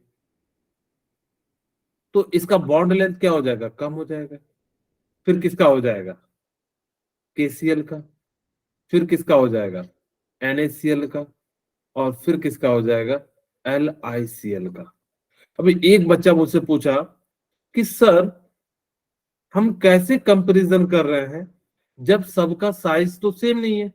तो इसका बॉन्ड लेंथ क्या हो जाएगा, कम हो जाएगा। फिर किसका हो जाएगा, KCl का। फिर किसका हो जाएगा, NaCl का। और फिर किसका हो जाएगा, LiCl का। अभी एक बच्चा मुझसे पूछा कि सर हम कैसे कंपैरिजन कर रहे हैं जब सबका साइज तो सेम नहीं है।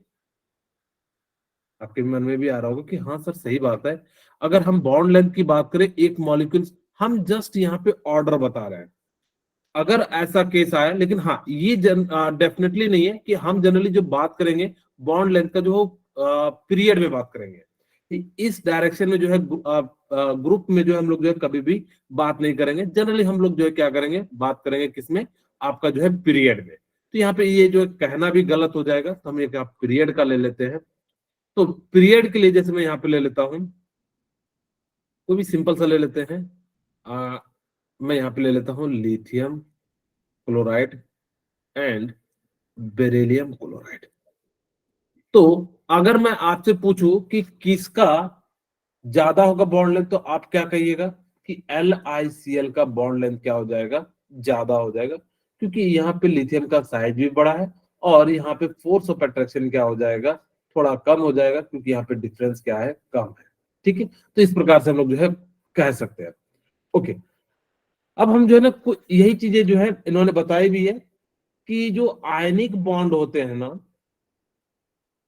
आपके मन में भी आ रहा होगा कि हाँ सर सही बात है, अगर हम बॉन्ड लेंथ की बात करें एक मॉलिक्यूल, हम जस्ट यहाँ पे ऑर्डर बता रहे हैं अगर ऐसा केस आया, लेकिन हाँ ये डेफिनेटली नहीं है कि हम जनरली जो बात करेंगे बॉन्ड लेंथ का जो पीरियड में बात करेंगे, इस डायरेक्शन में जो है ग्रुप में जो है हम लोग जो है कभी भी बात नहीं करेंगे। जनरली हम लोग जो है क्या करेंगे, बात करेंगे किसमें, आपका जो है पीरियड में। तो यहाँ पे ये जो है कहना भी गलत हो जाएगा, तो हम ये पीरियड का ले लेते हैं। तो पीरियड के लिए जैसे मैं यहाँ पे ले लेता हूं, कोई भी सिंपल सा ले लेते हैं। मैं यहाँ पे ले लेता हूँ lithium chloride and beryllium chloride. तो अगर मैं आपसे पूछूं कि किसका ज्यादा होगा बॉन्ड लेंथ, तो आप क्या कहिएगा कि LiCl का बॉन्ड लेंथ क्या हो जाएगा, ज्यादा हो जाएगा, क्योंकि यहाँ पे लिथियम का साइज भी बड़ा है और यहाँ पे फोर्स ऑफ अट्रैक्शन क्या हो जाएगा, थोड़ा कम हो जाएगा, क्योंकि यहाँ पे डिफरेंस क्या है, कम है। ठीक है, तो इस प्रकार से हम लोग जो है कह सकते हैं। ओके, अब हम जो है ना यही चीजें जो है इन्होंने बताई भी है कि जो आयनिक बॉन्ड होते हैं ना,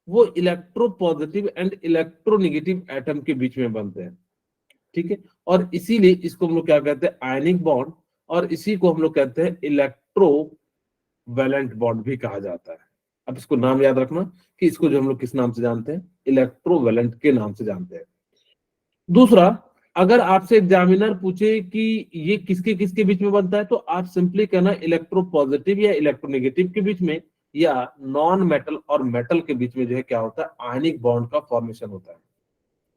वो electro positive and electronegative atom के बीच में बनते हैं। ठीक है, और इसीलिए इसको हम लोग क्या कहते हैं, आयनिक बॉन्ड, और इसी को हम लोग कहते हैं इलेक्ट्रो वैलेंट बॉन्ड भी कहा जाता है। अब इसको नाम याद रखना कि इसको जो हम लोग किस नाम से जानते हैं, इलेक्ट्रो वैलेंट के नाम से जानते हैं। दूसरा, अगर आपसे एग्जामिनर पूछे कि ये किसके किसके बीच में बनता है, तो आप सिंपली कहना इलेक्ट्रो पॉजिटिव या इलेक्ट्रोनेगेटिव के बीच में, या नॉन मेटल और मेटल के बीच में जो है क्या होता है, आयनिक बॉन्ड का फॉर्मेशन होता है।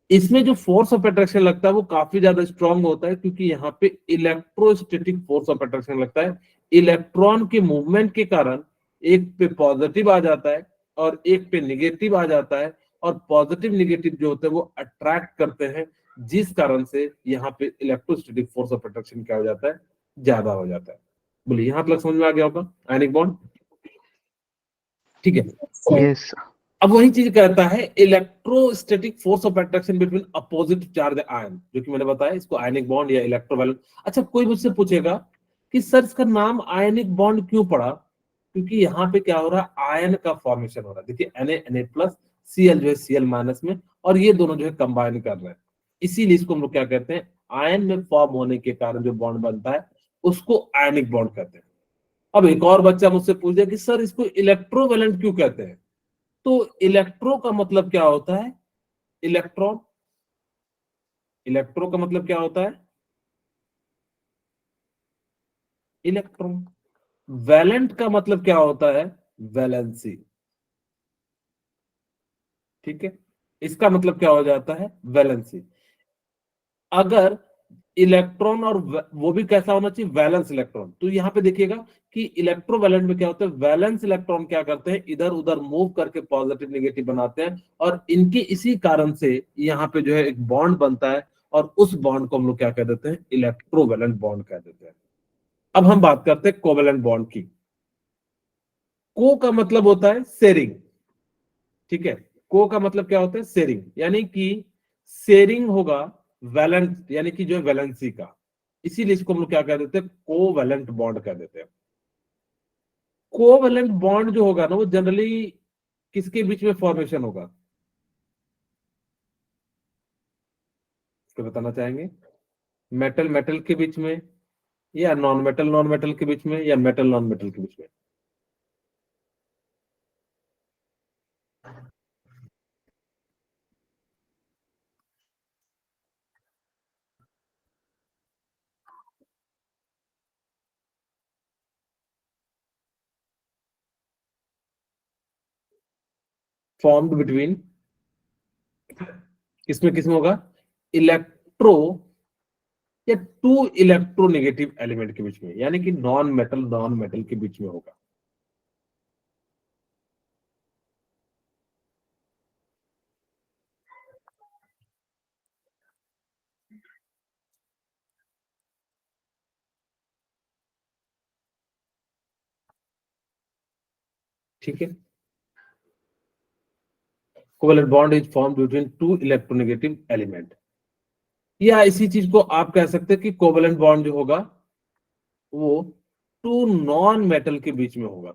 इसमें जो फोर्स ऑफ अट्रैक्शन लगता है वो काफी ज्यादा स्ट्रांग होता है, क्योंकि यहाँ पे इलेक्ट्रोस्टैटिक फोर्स ऑफ अट्रैक्शन लगता है। इलेक्ट्रॉन के मूवमेंट के कारण एक पे पॉजिटिव आ जाता है और एक पे निगेटिव आ जाता है, और पॉजिटिव निगेटिव जो होते हैं वो अट्रैक्ट करते हैं, जिस कारण से यहाँ पे इलेक्ट्रोस्टैटिक फोर्स ऑफ अट्रैक्शन क्या हो जाता है, ज्यादा हो जाता है। बोलिए, यहाँ तक समझ में आ गया होगा आयनिक बॉन्ड? ठीक है, सर यस। अब वही चीज कहता है electrostatic force of attraction between opposite charge ion, जो कि मैंने बताया इसको आयनिक बॉन्ड या इलेक्ट्रोवैलेंट। अच्छा, कोई मुझसे पूछेगा कि सर इसका नाम आयनिक बॉन्ड क्यों पड़ा, क्योंकि यहाँ पे क्या हो रहा है, आयन का फॉर्मेशन हो रहा है। देखिए Na+ Cl जो है Cl- में, और ये दोनों जो है कंबाइन कर रहे हैं, इसीलिए इसको हम लोग क्या कहते हैं, आयन में फॉर्म होने के कारण जो बॉन्ड बनता है उसको आयनिक बॉन्ड कहते हैं। अब एक और बच्चा मुझसे पूछ दिया कि सर इसको इलेक्ट्रोवैलेंट क्यों कहते हैं। तो इलेक्ट्रो का मतलब क्या होता है, इलेक्ट्रॉन। इलेक्ट्रो का मतलब क्या होता है, इलेक्ट्रॉन। वैलेंट का मतलब क्या होता है, वैलेंसी। ठीक है, इसका मतलब क्या हो जाता है, वैलेंसी। अगर इलेक्ट्रॉन और वो भी कैसा होना चाहिए, वैलेंस इलेक्ट्रॉन। तो यहां पे देखिएगा कि इलेक्ट्रोवैलेंट में क्या होता है, वैलेंस इलेक्ट्रॉन क्या करते हैं, इधर उधर मूव करके पॉजिटिव नेगेटिव बनाते हैं, और इनके इसी कारण से यहाँ पे जो है एक बॉन्ड बनता है, और उस बॉन्ड को हम लोग क्या कह देते हैं, इलेक्ट्रोवैलेंट बॉन्ड कह देते हैं। अब हम बात करते हैं कोवैलेंट बॉन्ड की। को का मतलब होता है शेयरिंग। ठीक है, को का मतलब क्या होता है, शेयरिंग, यानी कि शेयरिंग होगा वैलेंट, यानी कि जो है वैलेंसी का, इसीलिए इसको हम लोग क्या कह देते हैं, कोवैलेंट बॉन्ड कह देते हैं। कोवैलेंट बॉन्ड जो होगा ना, वो जनरली किसके बीच में फॉर्मेशन होगा, तो बताना चाहेंगे, मेटल मेटल के बीच में, या नॉन मेटल के बीच में, या मेटल नॉन मेटल के बीच में? फॉर्म्ड बिटवीन, किसमें किसमें होगा, इलेक्ट्रो या टू इलेक्ट्रोनेगेटिव एलिमेंट के बीच में, यानी कि नॉन मेटल के बीच में होगा। ठीक है, covalent bond is formed between two electronegative element, या इसी चीज को आप कह सकते हैं कि कोवैलेंट बॉन्ड जो होगा वो टू नॉन मेटल के बीच में होगा।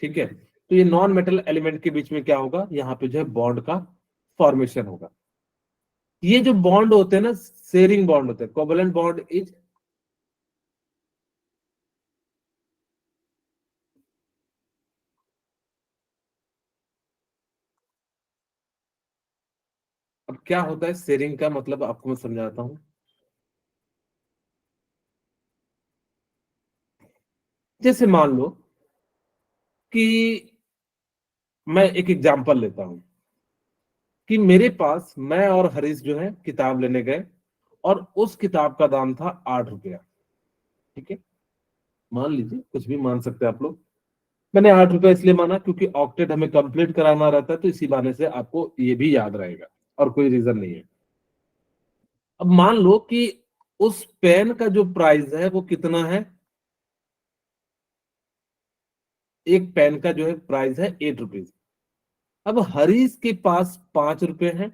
ठीक है, तो ये नॉन मेटल एलिमेंट के बीच में क्या होगा, यहाँ पे जो है बॉन्ड का फॉर्मेशन होगा। ये जो बॉन्ड होते हैं ना, शेयरिंग बॉन्ड होते हैं। कोवलेंट बॉन्ड इज अब क्या होता है शेयरिंग का मतलब आपको मैं समझाता हूं। जैसे मान लो कि मैं एक एग्जांपल लेता हूं कि मेरे पास मैं और हरीश जो है किताब लेने गए और उस किताब का दाम था 8 रुपया। ठीक है, मान लीजिए, कुछ भी मान सकते हैं आप लोग। मैंने 8 रुपया इसलिए माना क्योंकि ऑक्टेट हमें कंप्लीट कराना रहता है, तो इसी बहाने से आपको ये भी याद रहेगा और कोई रीजन नहीं है। अब मान लो कि उस पेन का जो प्राइस है वो कितना है, एक पेन का जो है प्राइस है 8 रुपीज। अब हरीश के पास 5 रुपए हैं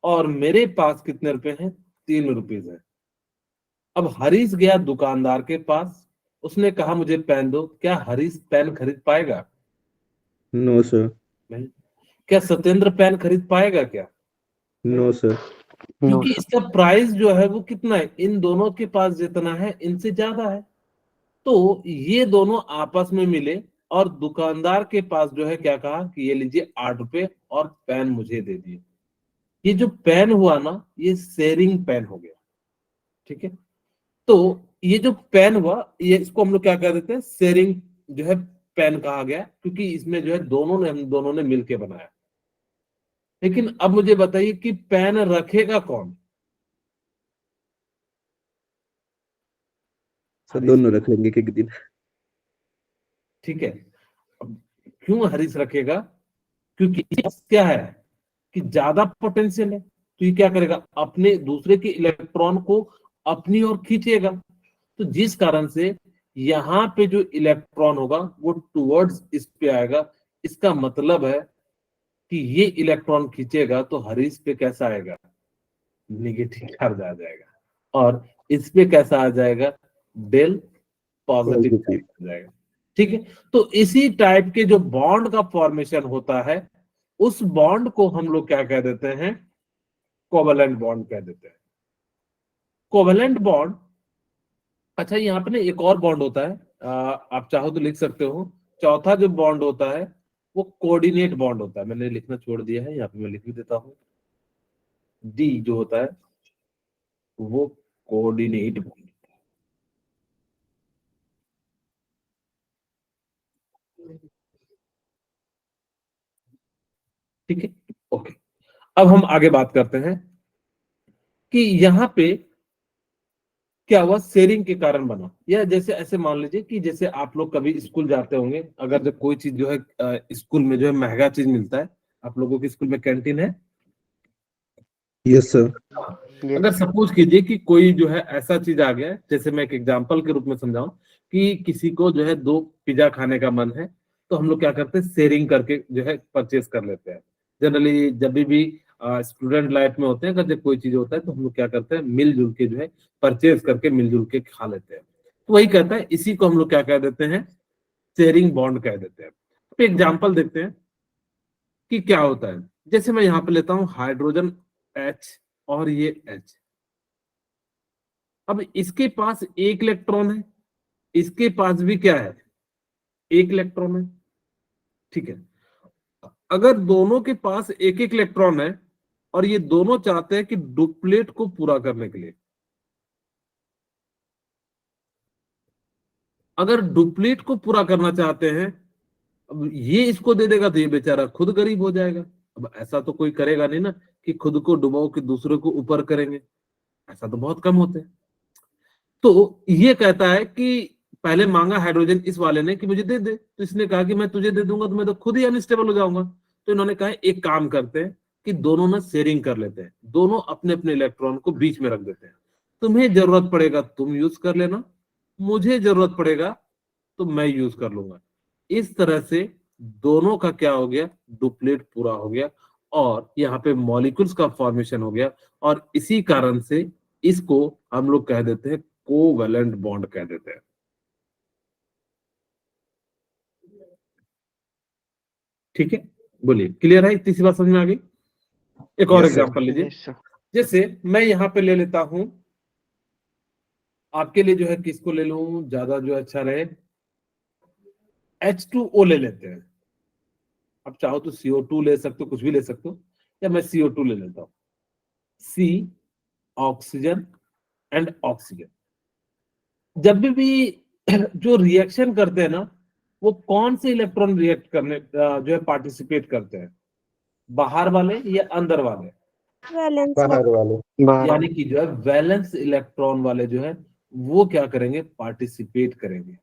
और मेरे पास कितने रुपए हैं, 3 रुपीज है। अब हरीश गया दुकानदार के पास, उसने कहा मुझे पेन दो। क्या हरीश पेन खरीद पाएगा? No sir. नहीं। क्या सत्येंद्र पेन खरीद पाएगा क्या? No sir. क्योंकि इसका प्राइस जो है वो कितना है, इन दोनों के पास जितना है इनसे ज्यादा है। तो ये दोनों आपस में मिले और दुकानदार के पास जो है क्या कहा कि ये लीजिए 8 रुपए और पेन मुझे दे दिए। ये जो पेन हुआ ना, ये शेयरिंग पेन हो गया। ठीक है, तो ये जो पेन हुआ, ये इसको हम लोग क्या कह देते हैं, शेयरिंग जो है पेन कहा गया, क्योंकि इसमें जो है हम दोनों ने मिलके बनाया। लेकिन अब मुझे बताइए कि पेन रखेगा कौन? सर दोनों रख लेंगे एक दिन। ठीक है, अब क्यों हरीश रखेगा? क्योंकि क्या है कि ज्यादा पोटेंशियल है, तो ये क्या करेगा, अपने दूसरे के इलेक्ट्रॉन को अपनी ओर खींचेगा। तो जिस कारण से यहाँ पे जो इलेक्ट्रॉन होगा वो टुवर्ड्स इस पे आएगा। इसका मतलब है कि ये इलेक्ट्रॉन खींचेगा तो हरीश पे कैसा आएगा, निगेटिव चार्ज आ जाएगा, और इस पे कैसा आ जाएगा, डेल पॉजिटिव चार्ज आ जाएगा। ठीक है, तो इसी टाइप के जो बॉन्ड का फॉर्मेशन होता है, उस बॉन्ड को हम लोग क्या कह देते हैं, कोवलेंट बॉन्ड कह देते हैं। कोवलेंट बॉन्ड, अच्छा यहाँ पे ना एक और बॉन्ड होता है, आप चाहो तो लिख सकते हो। चौथा जो बॉन्ड होता है वो कोऑर्डिनेट बॉन्ड होता है। मैंने लिखना छोड़ दिया है, यहाँ पे मैं लिख भी देता हूँ। डी जो होता है वो कोऑर्डिनेट बॉन्ड। ठीक है, ओके। अब हम आगे बात करते हैं कि यहाँ पे क्या हुआ, शेयरिंग के कारण बना। या जैसे ऐसे मान लीजिए कि जैसे आप लोग कभी स्कूल जाते होंगे, अगर जब कोई चीज जो है स्कूल में जो है महंगा चीज मिलता है, आप लोगों के स्कूल में कैंटीन है? Yes sir. अगर सपोज कीजिए कि कोई जो है ऐसा चीज आ गया है, जैसे मैं एक एग्जांपल के रूप में समझाऊं कि किसी को जो है 2 पिज्जा खाने का मन है, तो हम लोग क्या करते हैं, शेयरिंग करके जो है परचेज कर लेते हैं। जनरली जब भी स्टूडेंट लाइफ में होते हैं, अगर जब कोई चीज होता है तो हम लोग क्या करते हैं, मिलजुल के जो है परचेज करके मिलजुल के खा लेते हैं। तो वही कहता है, इसी को हम लोग क्या कह देते हैं, शेयरिंग बॉन्ड कह देते हैं। तो एग्जाम्पल देखते हैं कि क्या होता है। जैसे मैं यहाँ पे लेता हूँ हाइड्रोजन H और ये H। अब इसके पास एक इलेक्ट्रॉन है, इसके पास भी क्या है, एक इलेक्ट्रॉन है। ठीक है, अगर दोनों के पास एक एक इलेक्ट्रॉन है और ये दोनों चाहते हैं कि डुप्लेट को पूरा करने के लिए, अगर डुप्लेट को पूरा करना चाहते हैं, अब ये इसको दे देगा तो ये बेचारा खुद गरीब हो जाएगा। अब ऐसा तो कोई करेगा नहीं ना कि खुद को डुबाओ कि दूसरे को ऊपर करेंगे, ऐसा तो बहुत कम होते हैं। तो ये कहता है कि पहले मांगा हाइड्रोजन इस वाले ने कि मुझे दे दे, तो इसने कहा कि मैं तुझे दे दूंगा तो मैं तो खुद ही अनस्टेबल हो जाऊंगा। तो इन्होंने कहा एक काम करते हैं कि दोनों ना शेयरिंग कर लेते हैं, दोनों अपने अपने इलेक्ट्रॉन को बीच में रख देते हैं। तुम्हें जरूरत पड़ेगा तुम यूज कर लेना, मुझे जरूरत पड़ेगा तो मैं यूज कर लूंगा। इस तरह से दोनों का क्या हो गया, डुप्लेट पूरा हो गया और यहाँ पे मॉलिक्यूल्स का फॉर्मेशन हो गया। और इसी कारण से इसको हम लोग कह देते हैं कोवैलेंट बॉन्ड कह देते हैं। ठीक है, बोलिए क्लियर है, तीसरी बात समझ में आ गई। एक और Yes, sir. एग्जांपल लीजिए, यस सर। जैसे मैं यहाँ पे ले लेता हूं, आपके लिए जो है किसको ले लूं ज्यादा जो अच्छा रहे, H2O ले लेते हैं। आप चाहो तो CO2 ले सकते हो, कुछ भी ले सकते हो, या मैं CO2 ले लेता हूं। C ऑक्सीजन एंड ऑक्सीजन, जब भी जो रिएक्शन करते हैं ना, वो कौन से इलेक्ट्रॉन रिएक्ट करने जो है पार्टिसिपेट करते हैं, बाहर वाले या अंदर वाले, वैलेंस बाहर वाले। बाहर यानी कि जो है वैलेंस इलेक्ट्रॉन वाले जो है वो क्या करेंगे, पार्टिसिपेट करेंगे।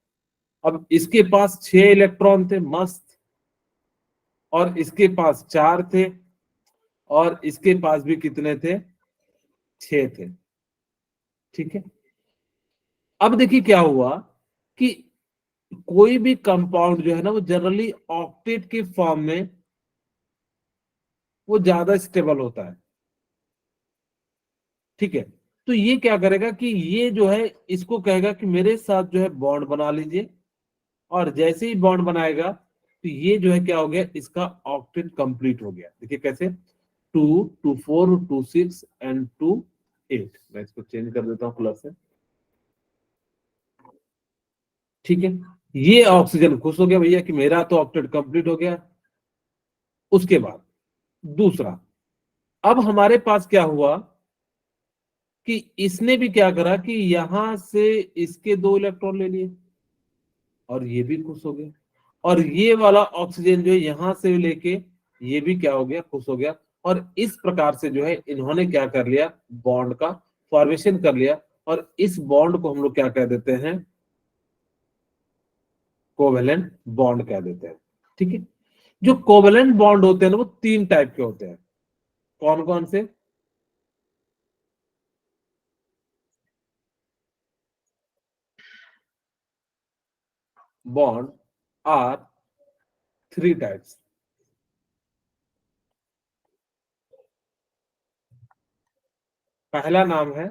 अब इसके पास 6 इलेक्ट्रॉन थे, मस्त, और इसके पास 4 थे, और इसके पास भी कितने थे, 6 थे। ठीक है, अब देखिए क्या हुआ कि कोई भी कंपाउंड जो है ना वो जनरली ऑक्टेट के फॉर्म में वो ज्यादा स्टेबल होता है। ठीक है, तो ये क्या करेगा कि ये जो है इसको कहेगा कि मेरे साथ जो है बॉन्ड बना लीजिए, और जैसे ही बॉन्ड बनाएगा तो ये जो है क्या हो गया, इसका ऑक्टेट कंप्लीट हो गया। देखिए कैसे, 2 2 4 2 6 एंड 2 8। मैं इसको चेंज कर देता हूं कलर से। ठीक है, ये ऑक्सीजन खुश हो गया भैया कि मेरा तो ऑक्टेट कंप्लीट हो गया। उसके बाद दूसरा, अब हमारे पास क्या हुआ कि इसने भी क्या करा कि यहां से इसके 2 इलेक्ट्रॉन ले लिए, और ये भी खुश हो गया, और ये वाला ऑक्सीजन जो है यहां से लेके ये भी क्या हो गया, खुश हो गया। और इस प्रकार से जो है इन्होंने क्या कर लिया, बॉन्ड का फॉर्मेशन कर लिया, और इस बॉन्ड को हम लोग क्या कह देते हैं, कोवेलेंट बॉन्ड कह देते हैं। ठीक है, जो कोवेलेंट बॉन्ड होते हैं ना वो 3 टाइप के होते हैं। कौन कौन से, बॉन्ड आर 3 टाइप्स। पहला नाम है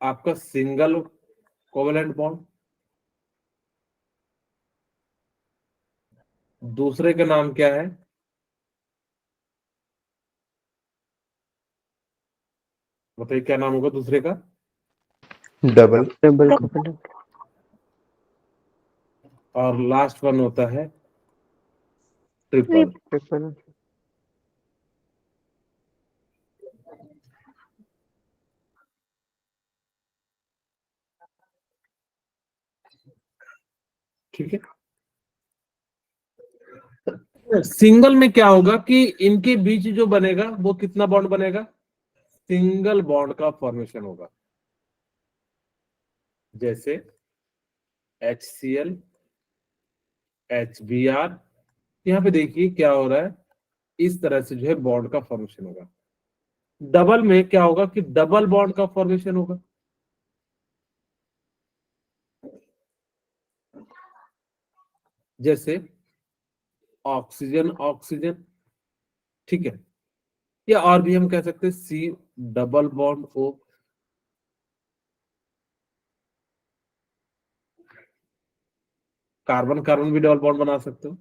आपका सिंगल कोवेलेंट बॉन्ड, दूसरे का नाम क्या है, बताइए क्या नाम होगा दूसरे का, डबल। Double covalent. और लास्ट वन होता है ट्रिपल। ट्रिपल। ठीक है, सिंगल में क्या होगा कि इनके बीच जो बनेगा वो कितना बॉन्ड बनेगा, सिंगल बॉन्ड का फॉर्मेशन होगा। जैसे HCl HBr, यहाँ पे देखिए क्या हो रहा है, इस तरह से जो है बॉन्ड का फॉर्मेशन होगा। डबल में क्या होगा कि डबल बॉन्ड का फॉर्मेशन होगा। जैसे ऑक्सीजन ऑक्सीजन, ठीक है, या और भी हम कह सकते हैं C double bond O। Carbon carbon भी डबल बॉन्ड बना सकते हो।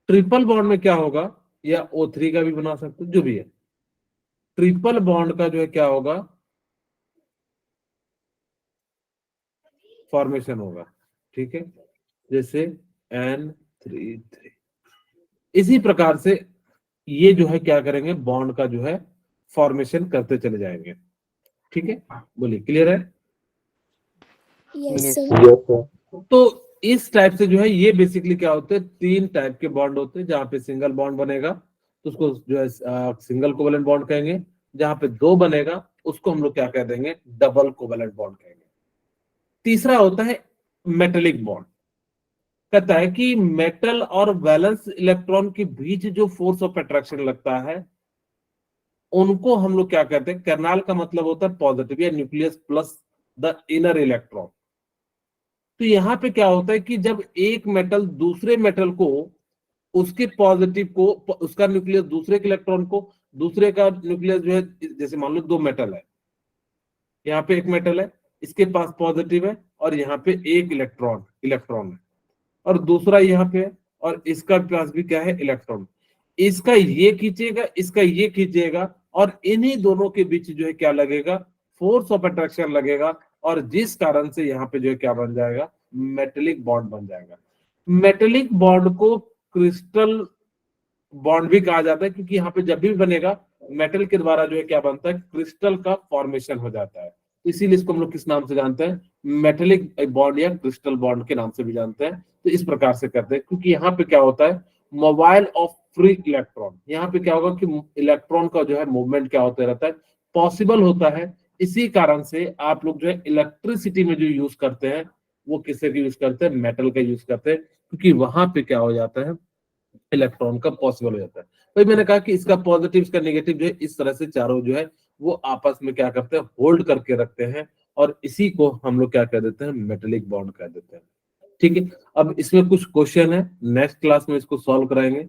ट्रिपल बॉन्ड में क्या होगा, या O3 का भी बना सकते हो, जो भी है। ट्रिपल बॉन्ड का जो है क्या होगा, फॉर्मेशन होगा। ठीक है, जैसे N3 इसी प्रकार से ये जो है क्या करेंगे, बॉन्ड का जो है फॉर्मेशन करते चले जाएंगे। ठीक है, बोलिए क्लियर है। Yes Yes, sir. Yes sir. तो इस टाइप से जो है ये बेसिकली क्या होते हैं, 3 टाइप के बॉन्ड होते हैं। जहां पे सिंगल बॉन्ड बनेगा तो उसको जो है सिंगल कोवेलेंट बॉन्ड कहेंगे। जहां पे 2 बनेगा उसको हम लोग क्या कह देंगे, डबल कोवेलेंट बॉन्ड कहेंगे। तीसरा होता है मेटेलिक बॉन्ड, कहता है कि मेटल और वैलेंस इलेक्ट्रॉन के बीच जो फोर्स ऑफ अट्रैक्शन लगता है उनको हम लोग क्या कहते हैं, कर्नाल का मतलब होता है पॉजिटिव या nucleus plus the inner electron. तो यहाँ पे क्या होता है कि जब एक मेटल दूसरे मेटल को, उसके पॉजिटिव को, उसका न्यूक्लियस दूसरे के इलेक्ट्रॉन को, दूसरे का न्यूक्लियस जो है, जैसे मान लो 2 मेटल है, यहाँ पे एक मेटल है, इसके पास पॉजिटिव है और यहाँ पे एक इलेक्ट्रॉन है, और दूसरा यहाँ पे है और इसका पास भी क्या है, इलेक्ट्रॉन। इसका ये खींचेगा, इसका ये खींचेगा, और इन्हीं दोनों के बीच जो है क्या लगेगा, फोर्स ऑफ अट्रैक्शन लगेगा, और जिस कारण से यहाँ पे जो है क्या बन जाएगा, मेटेलिक बॉन्ड बन जाएगा। मेटेलिक बॉन्ड को क्रिस्टल बॉन्ड भी कहा जाता है, क्योंकि यहाँ पे जब भी बनेगा मेटल के द्वारा जो है क्या बनता है, क्रिस्टल का फॉर्मेशन हो जाता है। इसीलिए इसको हम लोग किस नाम से जानते हैं, मेटेलिक बॉन्ड या क्रिस्टल बॉन्ड के नाम से भी जानते हैं। तो इस प्रकार से करते हैं, क्योंकि यहाँ पे क्या होता है, मोबाइल ऑफ फ्री इलेक्ट्रॉन, यहाँ पे क्या होगा कि इलेक्ट्रॉन का जो है मूवमेंट क्या होता रहता है, पॉसिबल होता है। इसी कारण से आप लोग जो है इलेक्ट्रिसिटी में जो यूज करते हैं वो किससे यूज करते हैं, मेटल का यूज करते हैं, क्योंकि वहां पे क्या हो जाता है, इलेक्ट्रॉन का पॉसिबल हो जाता है। तो मैंने कहा कि इसका पॉजिटिव इसका नेगेटिव जो है इस तरह से चारों जो है वो आपस में क्या करते हैं, होल्ड करके रखते हैं, और इसी को हम लोग क्या कह देते हैं, मेटेलिक बॉन्ड कह देते हैं। ठीक है, अब इसमें कुछ क्वेश्चन है, नेक्स्ट क्लास में इसको सॉल्व कराएंगे।